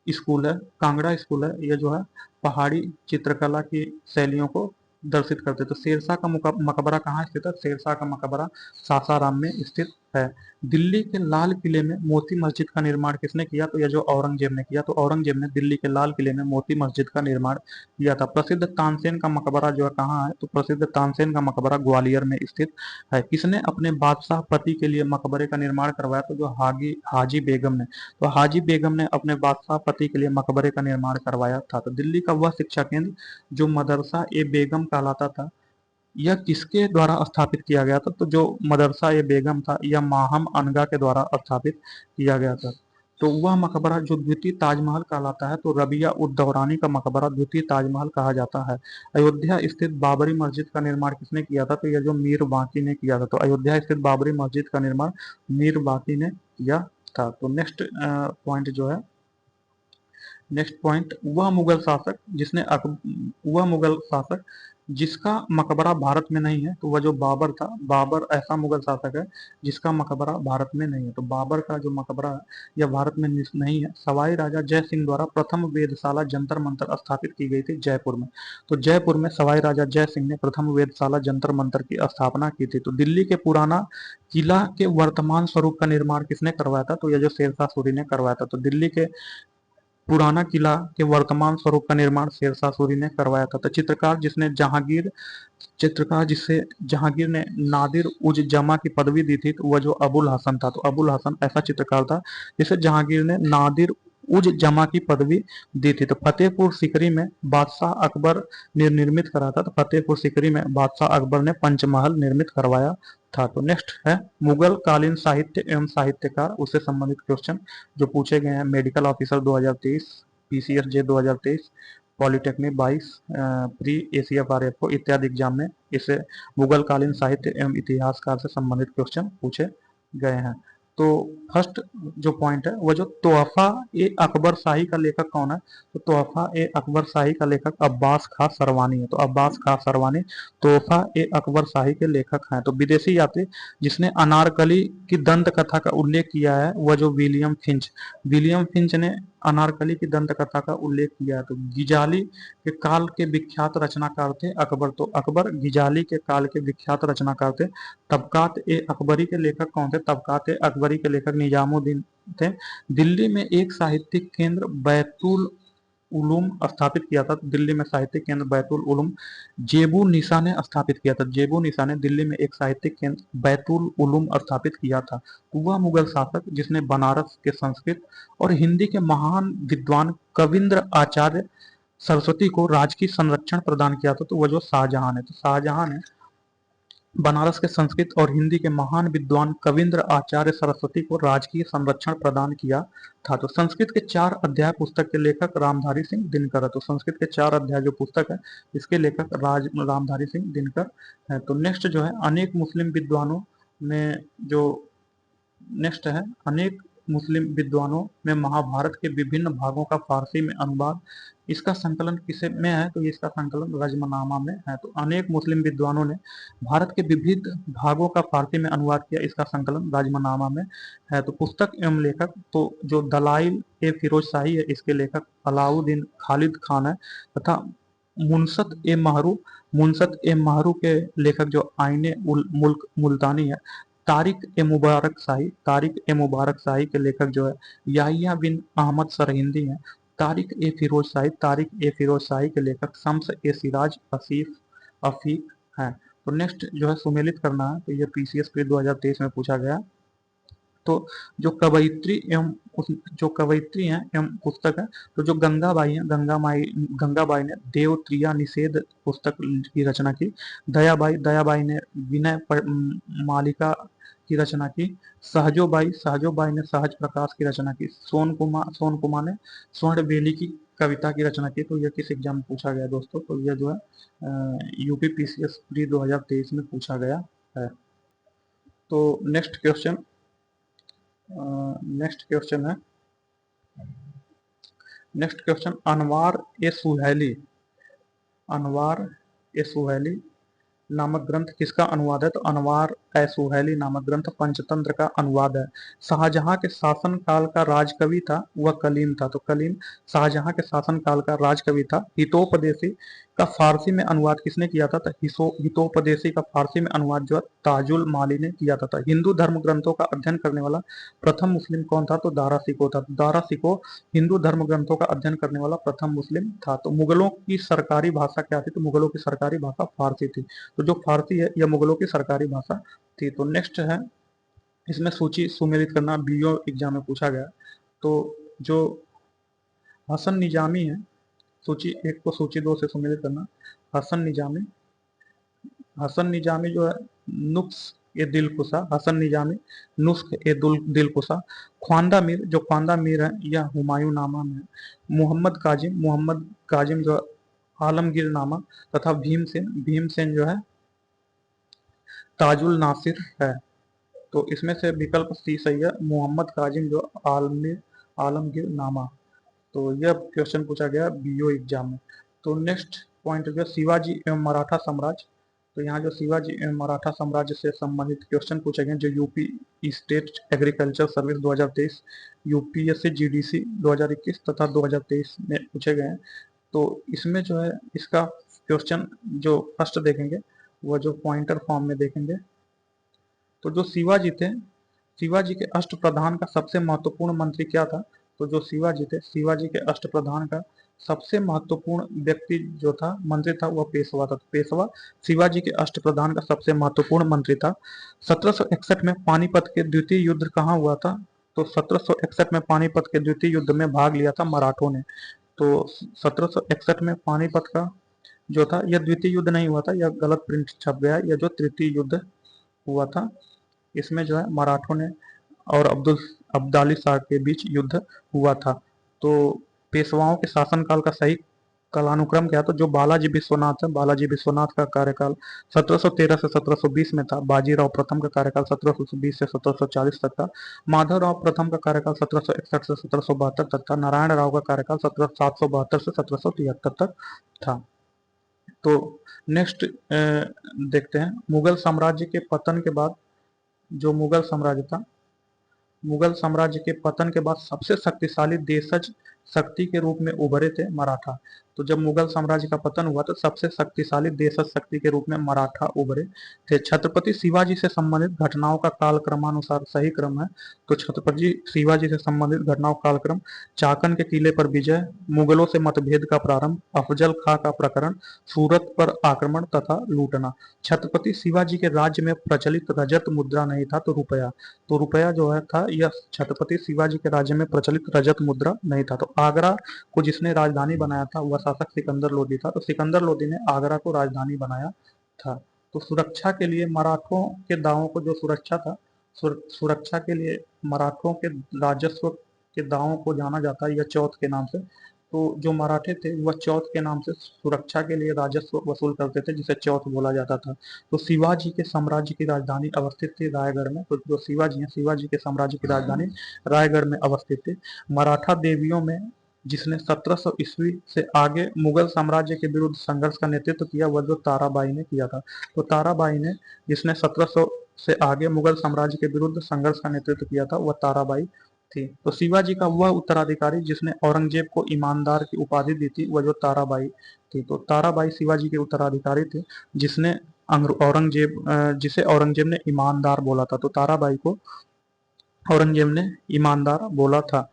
स्कूल है, कांगड़ा स्कूल है, ये जो है पहाड़ी चित्रकला की शैलियों को दर्शित करते। तो शेरशाह का मकबरा कहाँ स्थित है, शेरशाह का मकबरा सासाराम में स्थित है। दिल्ली के लाल किले में मोती मस्जिद का निर्माण किसने किया, तो यह जो औरंगजेब ने किया। तो औरंगजेब ने दिल्ली के लाल किले में मोती मस्जिद का निर्माण किया था। प्रसिद्ध तानसेन का मकबरा जो है कहाँ है, तो प्रसिद्ध तानसेन का मकबरा ग्वालियर में स्थित है। किसने अपने बादशाह पति के लिए मकबरे का निर्माण करवाया, तो जो हाजी बेगम ने। तो हाजी बेगम ने अपने बादशाह पति के लिए मकबरे का निर्माण करवाया था। तो दिल्ली का वह शिक्षा केंद्र जो मदरसा ए बेगम कहलाता था, यह किसके द्वारा स्थापित किया गया था, तो जो मदरसा ए बेगम था यह माहम अनगा के द्वारा स्थापित किया गया था। तो वह मकबरा जो द्वितीय ताजमहल कहलाता है, तो रबिया उद दौरानी का मकबरा द्वितीय ताजमहल कहा जाता है। अयोध्या स्थित बाबरी मस्जिद का निर्माण किसने किया था, तो यह जो मीर बांकी ने किया था। तो अयोध्या स्थित बाबरी मस्जिद का निर्माण मीर बांकी ने किया था। तो नेक्स्ट पॉइंट जो है, नेक्स्ट पॉइंट वह मुगल शासक जिसका मकबरा भारत में नहीं है, तो वह जो बाबर था, बाबर ऐसा मुगल शासक है जिसका मकबरा भारत में नहीं है। तो बाबर का जो मकबरा है यह भारत में नहीं है। सवाई राजा जय सिंह द्वारा प्रथम वेधशाला जंतर मंतर स्थापित की गई थी जयपुर में। तो जयपुर में सवाई राजा जय सिंह ने प्रथम वेधशाला जंतर मंतर की स्थापना की थी। तो दिल्ली के पुराना किला के वर्तमान स्वरूप का निर्माण किसने करवाया था, तो यह जो शेरशाह सूरी ने करवाया था। तो दिल्ली के पुराना किला के वर्तमान स्वरूप का निर्माण शेरशाह सूरी ने करवाया था। तो चित्रकार जिसे जहांगीर ने नादिर उज जमा की पदवी दी थी, तो वह जो अबुल हसन था। तो अबुल हसन ऐसा चित्रकार था जिसे जहांगीर ने नादिर उज जमा की पदवी दी थी। तो फतेहपुर सीकरी में बादशाह अकबर ने निर्मित करा था। तो फतेहपुर सीकरी में बादशाह अकबर ने पंचमहल निर्मित करवाया था। तो नेक्स्ट है मुगल कालीन साहित्य एवं साहित्यकार, उससे संबंधित क्वेश्चन जो पूछे गए हैं। मेडिकल ऑफिसर 2023, पीसीएस जे 2023, पॉलिटेक्निक 22, प्री एसीएफआरएफओ इत्यादि एग्जाम में इससे मुगल कालीन साहित्य एवं इतिहासकार से संबंधित क्वेश्चन पूछे गए हैं। तो फर्स्ट जो पॉइंट है वह जो तोहफा ए अकबर शाही का लेखक कौन है, तो तोहफा ए अकबर शाही का लेखक अब्बास खां सरवानी है। तो अब्बास खां सरवानी तोहफा ए अकबर शाही के लेखक हैं। तो विदेशी यात्री जिसने अनारकली की दंत कथा का उल्लेख किया है वह जो विलियम फिंच ने अनारकली की दंत कथा का उल्लेख किया है। तो गिजाली के काल के विख्यात रचनाकार थे अकबर। तो अकबर गिजाली के काल के विख्यात रचनाकार थे। तबकात ए अकबरी के लेखक कौन थे, तबकात ए अकबरी के लेखक निजामुद्दीन थे। दिल्ली में एक साहित्यिक केंद्र बैतुल उलूम स्थापित किया था। दिल्ली में साहित्यिक केंद्र बैतुल उलूम जेबू निसा ने स्थापित किया था। जेबू निसा ने दिल्ली में एक साहित्यिक केंद्र बैतुल उलूम स्थापित किया था। वह मुगल शासक जिसने बनारस के संस्कृत और हिंदी के महान विद्वान कविंद्र आचार्य सरस्वती को राजकीय संरक्षण प्रदान किया था, तो वह जो शाहजहां है। तो शाहजहां ने बनारस के संस्कृत और हिंदी के महान विद्वान कविंद्र आचार्य सरस्वती को राजकीय संरक्षण प्रदान किया था। तो संस्कृत के 4 अध्याय पुस्तक के लेखक रामधारी सिंह दिनकर है। तो संस्कृत के 4 अध्याय जो पुस्तक है इसके लेखक रामधारी सिंह दिनकर है। तो नेक्स्ट जो है अनेक मुस्लिम विद्वानों में जो नेक्स्ट है अनेक मुस्लिम विद्वानों में महाभारत के विभिन्न भागों का फारसी में अनुवाद, इसका संकलन किसे में है? तो इसका संकलन रजमनामा में है। तो अनेक मुस्लिम विद्वानों ने भारत के विविध भागों का फारसी में अनुवाद किया, इसका संकलन राजमनामा में है। तो पुस्तक एवं लेखक, तो जो दलाइल ए फिरोज शाही है, इसके लेखक अलाउद्दीन खालिद खान है, तथा मुनसत ए माहरू के लेखक जो आईने मुल्क मुल्तानी है। तारिक ए मुबारक शाही के लेखक जो है याहिया बिन अहमद सरहिंदी है। तारिक ए फिरोज शाही के लेखक शम्स ए सिराज अफीक है। तो नेक्स्ट जो है सुमेलित करना है, तो ये पीसीएस के 2023 में पूछा गया। तो जो कवयित्री हैं एवं पुस्तक है, तो जो गंगाबाई हैं, गंगाबाई ने देव त्रिया निषेध पुस्तक की रचना की। दयाबाई ने विनय मालिका की रचना की। सहजोबाई ने सहज प्रकाश की रचना की। सोन कुमार ने स्वर्ण बेली की कविता की रचना की। तो यह किस एग्जाम में पूछा गया दोस्तों? तो यह जो है यूपी पीसीएस प्री 2023 में पूछा गया है। तो नेक्स्ट क्वेश्चन है अनवार ए सुहैली नामक ग्रंथ किसका अनुवाद है? तो अनवार ए सुहैली नामक ग्रंथ पंचतंत्र का अनुवाद है। शाहजहां के शासन काल का राजकवि था वह कलीम था। तो कलीम शाहजहां के शासन काल का राजकवि था। हितोपदेशी का फारसी में अनुवाद किसने किया था? तो हितोपदेशी का फारसी में अनुवाद जो है ताजुल माली ने किया था। हिंदू धर्म ग्रंथों का अध्ययन करने वाला प्रथम मुस्लिम कौन था? तो दारा शिकोह था। दारा शिकोह हिंदू धर्म ग्रंथों का अध्ययन करने वाला प्रथम मुस्लिम था। तो मुगलों की सरकारी भाषा क्या थी? तो मुगलों की सरकारी भाषा फारसी थी। तो जो फारसी है यह मुगलों की सरकारी भाषा थी। तो नेक्स्ट है, इसमें सूची सुमेलित करना, बीओ एग्जाम में पूछा गया। तो जो हसन निजामी है, सूची 1 को सूची 2 से सुमेलित करना। हसन निजामी जो है नुस्ख ए दिलकुशा। ख्वांदा मीर है यह हुमायूं नामा में। मोहम्मद काजिम जो आलमगीर नामा, तथा भीमसेन जो है ताजुल नासिर है। तो इसमें से विकल्प सी सही है, मोहम्मद काजिम जो आलमगीर नामा। तो यह क्वेश्चन पूछा गया बीओ एग्जाम में। तो नेक्स्ट पॉइंट जो शिवाजी एवं मराठा साम्राज्य। तो यहाँ जो शिवाजी एवं मराठा साम्राज्य से संबंधित क्वेश्चन पूछे गए जो UP state agriculture service 2023, UPSC GDC 2021 तथा 2023 में पूछे गए हैं। तो इसमें जो है इसका क्वेश्चन जो फर्स्ट देखेंगे वह जो पॉइंटर फॉर्म में देखेंगे। तो जो शिवाजी थे, शिवाजी के अष्टप्रधान का सबसे महत्वपूर्ण मंत्री क्या था? तो जो शिवाजी थे, शिवाजी के अष्टप्रधान का सबसे महत्वपूर्ण व्यक्ति जो था, मंत्री था, वह पेशवा था। पेशवा शिवाजी के अष्टप्रधान का सबसे महत्वपूर्ण मंत्री था। 1761 में पानीपत के द्वितीय युद्ध कहाँ हुआ था? तो 1761 में पानीपत के द्वितीय युद्ध में भाग लिया था मराठों ने। तो 1761 में पानीपत का जो था यह द्वितीय युद्ध नहीं हुआ था, यह गलत प्रिंट छप गया है, यह जो तृतीय युद्ध हुआ था इसमें जो है मराठों ने और अब्दाली शाह के बीच युद्ध हुआ था। तो पेशवाओं के शासनकाल का सही कालानुक्रम क्या? तो जो बालाजी विश्वनाथ है, बालाजी विश्वनाथ का कार्यकाल 1713 से 1720 में था। बाजीराव प्रथम का कार्यकाल 1720 से 1740 तक था। माधवराव प्रथम का कार्यकाल 1761 से 1772 तक था। नारायण राव का कार्यकाल 1772 से 1773 तक था। तो नेक्स्ट देखते हैं, मुगल साम्राज्य के पतन के बाद जो मुगल साम्राज्य था, मुगल साम्राज्य के पतन के बाद सबसे शक्तिशाली देशज शक्ति के रूप में उभरे थे मराठा। तो जब मुगल साम्राज्य का पतन हुआ तो सबसे शक्तिशाली देशज शक्ति के रूप में मराठा उभरे थे। छत्रपति शिवाजी से संबंधित घटनाओं का काल क्रमानुसार सही क्रम है। तो छत्रपति शिवाजी से संबंधित घटनाओं का कालक्रम: चाकन के किले पर विजय, मुगलों से मतभेद का प्रारंभ, अफजल खां का प्रकरण, सूरत पर आक्रमण तथा लूटना। छत्रपति शिवाजी के राज्य में प्रचलित रजत मुद्रा नहीं था, तो रुपया जो है था यह छत्रपति शिवाजी के राज्य में प्रचलित रजत मुद्रा नहीं था। तो आगरा को जिसने राजधानी बनाया था वह शासक सिकंदर लोदी था। तो सिकंदर लोदी ने आगरा को राजधानी बनाया था। तो सुरक्षा के लिए मराठों के दावों को जो सुरक्षा था, सुरक्षा के लिए मराठों के राजस्व के दावों को जाना जाता है यह चौथ के नाम से। तो जो मराठे थे वह चौथ के नाम से सुरक्षा के लिए राजस्व वसूल करते थे, जिसे चौथ बोला जाता था। तो शिवाजी के साम्राज्य की राजधानी अवस्थित थी रायगढ़ में। तो जो शिवाजी हैं, शिवाजी के साम्राज्य की राजधानी रायगढ़ में अवस्थित थी। मराठा देवियों में जिसने 1700 ईस्वी से आगे मुगल साम्राज्य के विरुद्ध संघर्ष का नेतृत्व किया, वह जो ताराबाई ने किया था। तो ताराबाई ने, जिसने 1700 से आगे मुगल साम्राज्य के विरुद्ध संघर्ष का नेतृत्व किया था, वह ताराबाई थी। तो शिवाजी का वह उत्तराधिकारी जिसने औरंगजेब को ईमानदार की उपाधि दी थी, वह जो ताराबाई थी। तो ताराबाई शिवाजी के उत्तराधिकारी थे, जिसने जिसे औरंगजेब ने ईमानदार बोला था। तो ताराबाई को औरंगजेब ने ईमानदार बोला था।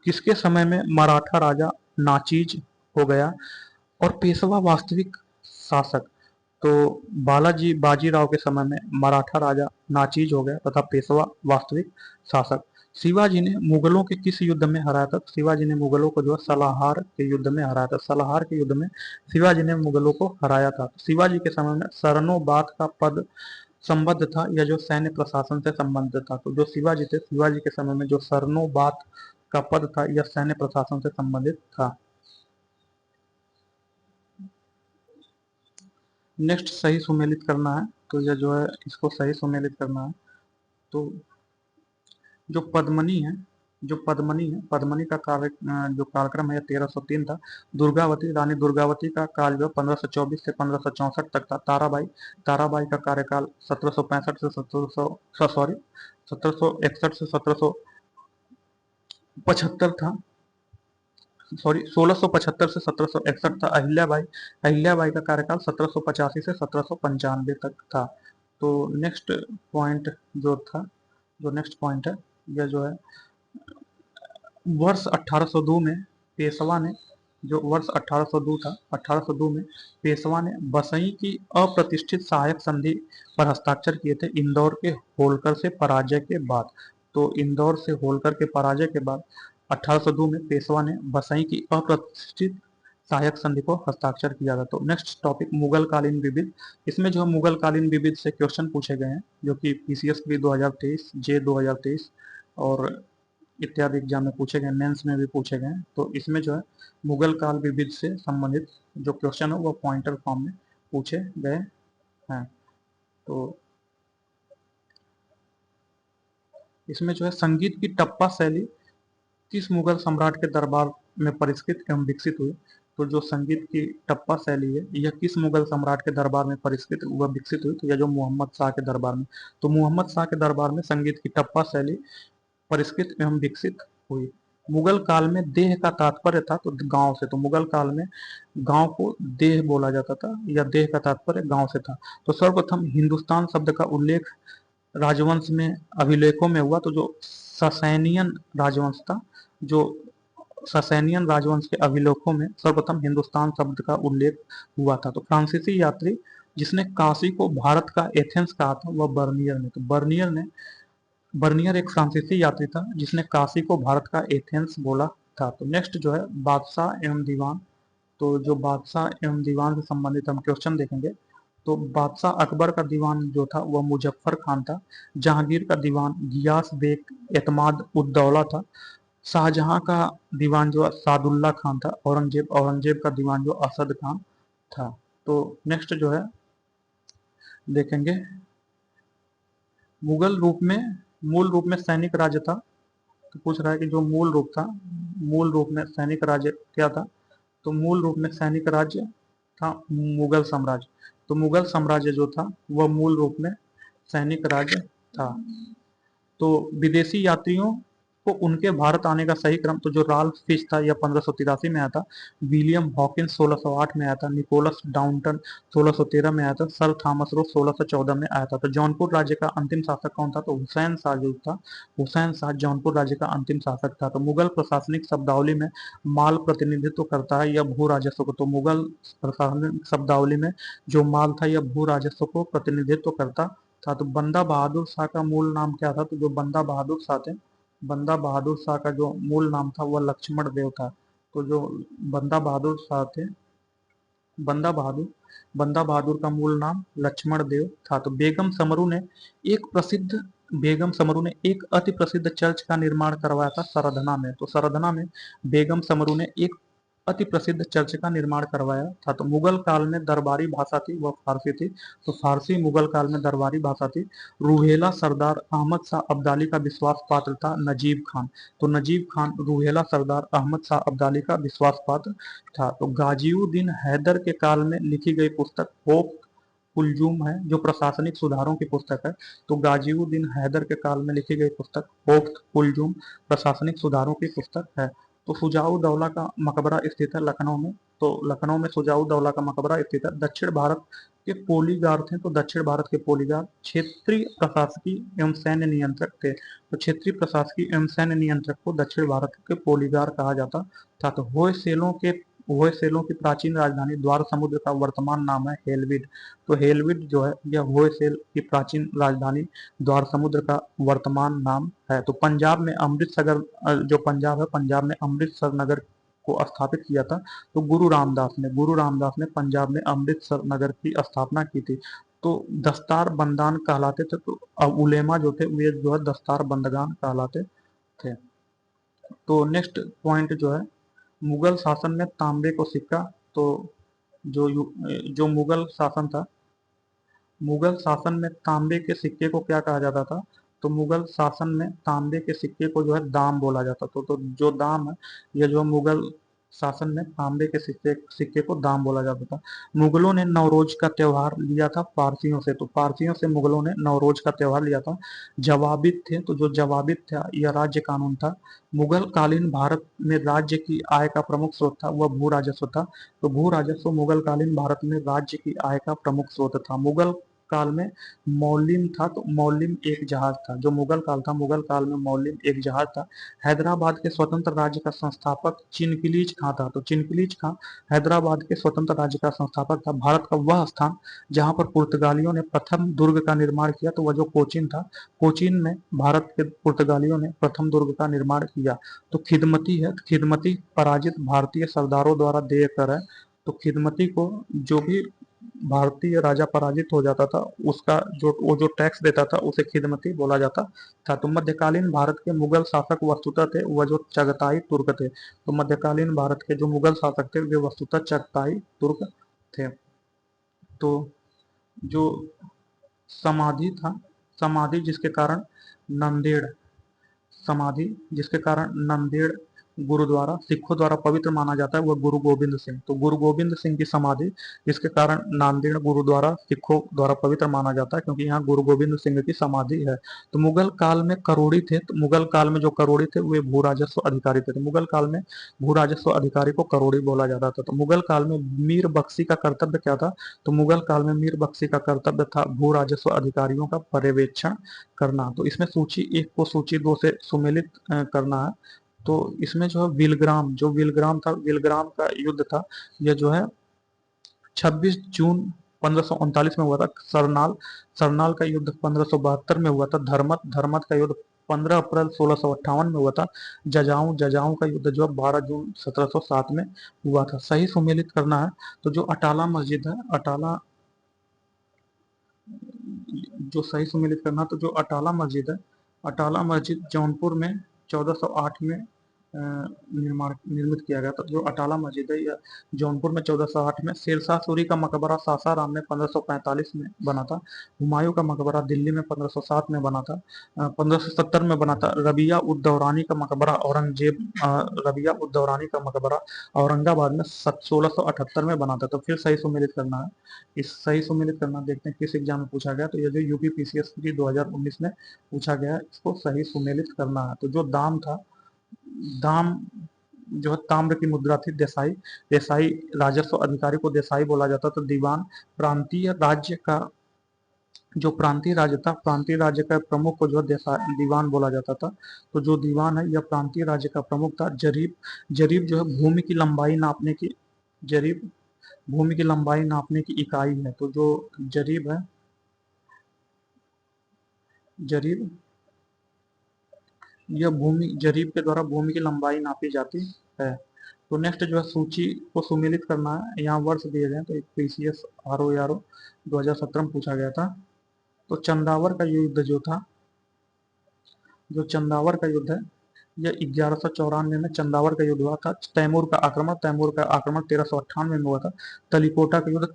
किसके समय में मराठा राजा नाचीज हो गया और पेशवा वास्तविक शासक? तो बालाजी बाजीराव के समय में मराठा राजा नाचीज हो गया तथा पेशवा वास्तविक शासक। शिवाजी ने मुगलों के किस युद्ध में हराया था? शिवाजी ने मुगलों को जो है सलाहार के युद्ध में हराया था। सलाहार के युद्ध में शिवाजी ने मुगलों को हराया था। शिवाजी के समय में सरनोबात का पद संबद्ध था या जो सैन्य प्रशासन से संबंधित था? तो जो शिवाजी थे, शिवाजी के समय में जो सरनोबात का पद था यह सैन्य प्रशासन से संबंधित था। नेक्स्ट सही सुमेलित करना है, तो यह जो है इसको सही सुमेलित करना है। तो जो पद्मनी है, पद्मनी का कार्य जो कार्यक्रम है 1303 था। दुर्गावती, रानी दुर्गावती का काल जो 1524 से 1564 तक था। ताराबाई का कार्यकाल 1765 से 1761 से 1775 था। 1675 से 1761 था। अहिल्याबाई का कार्यकाल 1785 से 1795 तक था। तो नेक्स्ट पॉइंट जो था, जो नेक्स्ट पॉइंट है, यह जो है वर्ष 1802 में पेशवा ने, जो वर्ष 1802 था, 1802 में पेशवा ने बसई की अप्रतिष्ठित सहायक संधि पर हस्ताक्षर किए थे इंदौर के होलकर से पराजय के बाद। तो इंदौर से होलकर के पराजय के बाद 1802 में पेशवा ने बसई की अप्रतिष्ठित सहायक संधि को हस्ताक्षर किया था। तो नेक्स्ट टॉपिक मुगल कालीन विविध। इसमें जो मुगल कालीन विविध से क्वेश्चन पूछे गए हैं, जो कि पीसीएस भी 2023, जे 2023 और इत्यादि एग्जाम में पूछे गए, मेंस में भी पूछे गए। तो इसमें जो है मुगल काल विविध से संबंधित जो क्वेश्चन है वो पॉइंटर फॉर्म में पूछे गए हैं। तो इसमें जो है संगीत की टप्पा शैली किस मुगल सम्राट के दरबार में परिष्कृत एवं विकसित हुई? तो जो संगीत की टप्पा शैली है यह किस मुगल सम्राट के दरबार में परिष्कृत व विकसित हुई? तो यह जो मोहम्मद शाह के दरबार में। तो मोहम्मद शाह के दरबार में संगीत की टप्पा शैली परिष्कृत एवं विकसित हुई। मुगल काल में देह का तात्पर्य था तो गांव से। तो मुगल काल में गांव को देह बोला जाता था या देह का तात्पर्य गांव से था। तो सर्वप्रथम हिंदुस्तान शब्द का उल्लेख राजवंश में अभिलेखों में हुआ। तो जो ससैनियन राजवंश था, जो ससैनियन राजवंश के अभिलेखों में सर्वप्रथम हिंदुस्तान शब्द का उल्लेख हुआ था। तो फ्रांसीसी यात्री जिसने काशी को भारत का एथेंस कहा था वह बर्नियर ने। तो बर्नियर एक फ्रांसीसी यात्री था जिसने काशी को भारत का एथेंस बोला था। तो नेक्स्ट जो है बादशाह एवं दीवान। तो जो बादशाह एवं दीवान से संबंधित हम क्वेश्चन देखेंगे। तो बादशाह अकबर का दीवान जो था वह मुजफ्फर खान था। जहांगीर का दीवान गियास बेग एतमाद उद्दौला था। शाहजहां का दीवान जो सादुल्ला खान था। औरंगजेब का दीवान जो असद खान था। तो नेक्स्ट जो है देखेंगे मुगल रूप में, मूल रूप में सैनिक राज्य था। तो पूछ रहा है कि जो मूल रूप था, मूल रूप में सैनिक राज्य क्या था? तो मूल रूप में सैनिक राज्य था मुगल साम्राज्य। तो मुगल साम्राज्य जो था वह मूल रूप में सैनिक राज्य था। तो विदेशी यात्रियों को उनके भारत आने का सही क्रम, तो जो राल्फ फिश था यह 1583 में आया था। विलियम हॉकिंस 1608 में आया था। निकोलस डाउंटन 1613 में आया था। सर थॉमस रो 1614 में आया था। तो जौनपुर राज्य का अंतिम शासक कौन था? तो हुसैन शाह जो था, हुसैन शाह जौनपुर राज्य का अंतिम शासक था। तो मुगल प्रशासनिक शब्दावली में माल प्रतिनिधित्व करता है या भू राजस्व को? तो मुगल प्रशासनिक शब्दावली में जो माल था यह भू राजस्व को प्रतिनिधित्व करता था। तो बंदा बहादुर शाह का मूल नाम क्या था? तो जो बंदा बहादुर शाह थे, बंदा बहादुर शाह का जो मूल नाम था वह लक्ष्मण देव था। तो जो बंदा बहादुर शाह थे बंदा बहादुर का मूल नाम लक्ष्मण देव था। तो बेगम समरू ने एक अति प्रसिद्ध चर्च का निर्माण करवाया था सरधना में। तो सरधना में बेगम समरू ने एक अति प्रसिद्ध चर्च का निर्माण करवाया था। तो मुगल काल में दरबारी भाषा थी वह फारसी थी। तो फारसी मुगल काल में दरबारी भाषा थी। रूहेला सरदार अहमद शाह अब्दाली का विश्वास पात्र था नजीब खान। तो नजीब खान रूहेला सरदार अहमद शाह अब्दाली का विश्वास पात्र था। तो गाजियुद्दीन हैदर के काल में लिखी गई पुस्तक होप कुलजूम है, जो प्रशासनिक सुधारों की पुस्तक है। तो गाजियुद्दीन हैदर के काल में लिखी गई पुस्तक होप कुलजूम प्रशासनिक सुधारों की पुस्तक है। तो शुजाउद्दौला का मकबरा स्थित है लखनऊ में। तो लखनऊ में शुजाउद्दौला का मकबरा स्थित है। दक्षिण भारत के पोलीगार थे। तो दक्षिण भारत के पोलीगार क्षेत्रीय प्रशासकीय एवं सैन्य नियंत्रक थे। तो क्षेत्रीय प्रशासकीय एवं सैन्य नियंत्रक को दक्षिण भारत के पोलीगार कहा जाता था। तो होयसेलों की प्राचीन राजधानी द्वार समुद्र का वर्तमान नाम है हेलविड। तो हेलविड जो है यह होयसेल की प्राचीन राजधानी द्वार समुद्र का वर्तमान नाम है। तो पंजाब में पंजाब में अमृतसर नगर को स्थापित किया था। तो गुरु रामदास ने पंजाब में अमृतसर नगर की स्थापना की थी। तो दस्तार बंदान कहलाते थे। तो उलेमा जो थे वे जो है दस्तार बंदगान कहलाते थे। तो नेक्स्ट पॉइंट जो है मुगल शासन में तांबे को सिक्का। तो जो जो मुगल शासन में तांबे के सिक्के को क्या कहा जाता था? तो मुगल शासन में तांबे के सिक्के को जो है दाम बोला जाता था। तो जो दाम है ये जो मुगल शासन में तांबे के सिक्के को दाम बोला जाता था। मुगलों ने नवरोज का त्योहार लिया था पारसियों से। तो पारसियों से मुगलों ने नवरोज का त्योहार लिया था। जवाबित थे। तो जो जवाबित था यह राज्य कानून था। मुगल कालीन भारत में राज्य की आय का प्रमुख स्रोत था वह भू राजस्व था। तो भू राजस्व मुगल कालीन भारत में राज्य की आय का प्रमुख स्रोत था। मुगल काल में मौलिम था। तो मौलिम एक जहाज था। जो मुगल काल था मुगल काल में मौलिम एक जहाज था। हैदराबाद के स्वतंत्र राज्य का संस्थापक चिनकिलीज खां था। तो चिनकिलीज खां हैदराबाद के स्वतंत्र राज्य का संस्थापक था। भारत का वह स्थान जहां पर पुर्तगालियों ने प्रथम दुर्ग का निर्माण किया तो वह जो कोचीन था। कोचीन में भारत के पुर्तगालियों ने प्रथम दुर्ग का निर्माण किया। तो खिदमती है। खिदमती पराजित भारतीय सरदारों द्वारा देय कर है। तो खिदमती को जो भी भारतीय राजा पराजित हो जाता था उसका जो टैक्स देता था उसे खिदमती बोला जाता था। तो मध्यकालीन भारत के मुगल शासक वस्तुतः थे वह जो चगताई तुर्क थे। तो मध्यकालीन भारत के जो मुगल शासक थे वे वस्तुतः चगताई तुर्क थे। तो जो समाधि था समाधि जिसके कारण नंदेड़ जिसके कारण नंदेड़ गुरुद्वारा सिखों द्वारा पवित्र माना जाता है वह गुरु गोबिंद सिंह। तो गुरु गोबिंद सिंह की समाधि जिसके कारण नांदेड़ गुरुद्वारा सिखों द्वारा पवित्र माना जाता है क्योंकि यहाँ गुरु गोबिंद सिंह की समाधि है। तो मुगल काल में करोड़ी थे। तो मुगल काल में जो करोड़ी थे वे भू राजस्व अधिकारी थे। तो मुगल काल में भू राजस्व अधिकारी को करोड़ी बोला जाता था। तो मुगल काल में मीर बख्शी का कर्तव्य क्या था? तो मुगल काल में मीर बख्शी का कर्तव्य था भू राजस्व अधिकारियों का पर्यवेक्षण करना। तो इसमें सूची 1 को सूची 2 से सुमेलित करना है। तो इसमें जो है विलग्राम था विलग्राम का युद्ध था। यह जो है 26 जून 1539 में हुआ था। सरनाल का युद्ध 1572 में हुआ था। धर्मत का युद्ध 15 अप्रैल 1658 में हुआ था। जजाऊ का युद्ध जो 12 जून 1707 में हुआ था। सही सुमेलित करना है। तो जो अटाला मस्जिद है जो सही सुमेलित करना तो जो अटाला मस्जिद जौनपुर में 1408 में निर्मित किया गया था। जो अटाला मस्जिद है यह जौनपुर में 1408 में। शेरशाह सूरी का मकबरा सासाराम में 1545 में बना था। हुमायूं का मकबरा दिल्ली में 1507 में बना था। 1570 में बना था। रबिया उद्दौरानी का मकबरा औरंगाबाद में 1678 में बना था। तो फिर सही सुमेलित करना है। इस सही सुमेलित करना देखते हैं किस एग्जाम में पूछा गया। तो ये जो यूपी पीसीएस की 2019 में पूछा गया इसको सही सुमेलित करना है। तो जो दाम जो है ताम्र की मुद्रा थी। देसाई राजस्व अधिकारी को देसाई बोला जाता था। दीवान प्रांतीय राज्य का जो प्रांतीय राज्य का प्रमुख को जो दीवान बोला जाता था। तो जो दीवान है यह प्रांतीय राज्य का प्रमुख था। जरीब जो है भूमि की लंबाई नापने की इकाई है। तो जो जरीब है जरीब जरीब के द्वारा भूमि की लंबाई नापी जाती है। तो नेक्स्ट जो है सूची को सुमेलित करना है, यहाँ वर्ष दिए गए हैं, तो एक पीसीएस आरओ 2017 में पूछा गया था। तो चंदावर का युद्ध जो था, जो चंदावर का युद्ध है, यह 1194 में चंदावर का युद्ध हुआ था। तैमूर का आक्रमण 1398 में हुआ था। तलीकोटा का युद्ध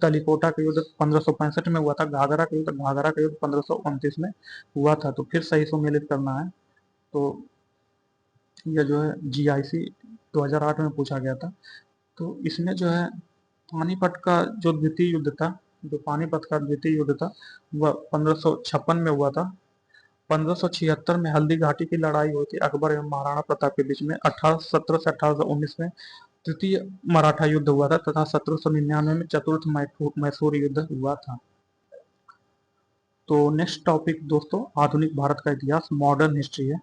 1565 में हुआ था। घाघरा का युद्ध 1529 में हुआ था। तो फिर सही सुमेलित करना है। तो यह जो है जीआईसी 2008 में पूछा गया था। तो इसमें जो है पानीपत का जो द्वितीय युद्ध था, वह 1556 में हुआ था। 1576 में हल्दी घाटी की लड़ाई हुई थी अकबर एवं महाराणा प्रताप के बीच में। 1817 से 1819 में तृतीय मराठा युद्ध हुआ था तथा 1799 में चतुर्थ मैसूर युद्ध हुआ था। तो नेक्स्ट टॉपिक दोस्तों आधुनिक भारत का इतिहास, मॉडर्न हिस्ट्री है।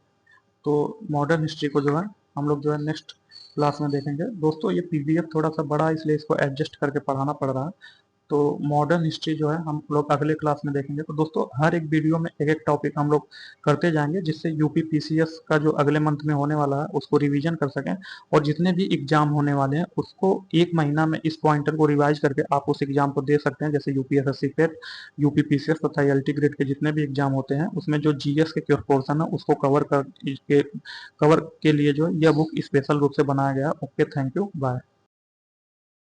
तो मॉडर्न हिस्ट्री को जो है हम लोग जो है नेक्स्ट क्लास में देखेंगे। दोस्तों ये पीडीएफ थोड़ा सा बड़ा है, इसलिए इसको एडजस्ट करके पढ़ाना पड़ रहा है। तो मॉडर्न हिस्ट्री जो है हम लोग अगले क्लास में देखेंगे। तो दोस्तों हर एक वीडियो में एक एक टॉपिक हम लोग करते जाएंगे, जिससे यूपी पीसीएस का जो अगले मंथ में होने वाला है उसको रिवीजन कर सकें, और जितने भी एग्जाम होने वाले हैं उसको एक महीना में इस पॉइंटर को रिवाइज करके आप उस एग्जाम को दे सकते हैं। जैसे यूपीएसएससी पेट, यूपी पीसीएस तथा एलटी ग्रेड के जितने भी एग्जाम होते हैं उसमें जो जीएस के पोर्सन है उसको कवर के लिए जो यह बुक स्पेशल रूप से बनाया गया। Okay, thank you, bye.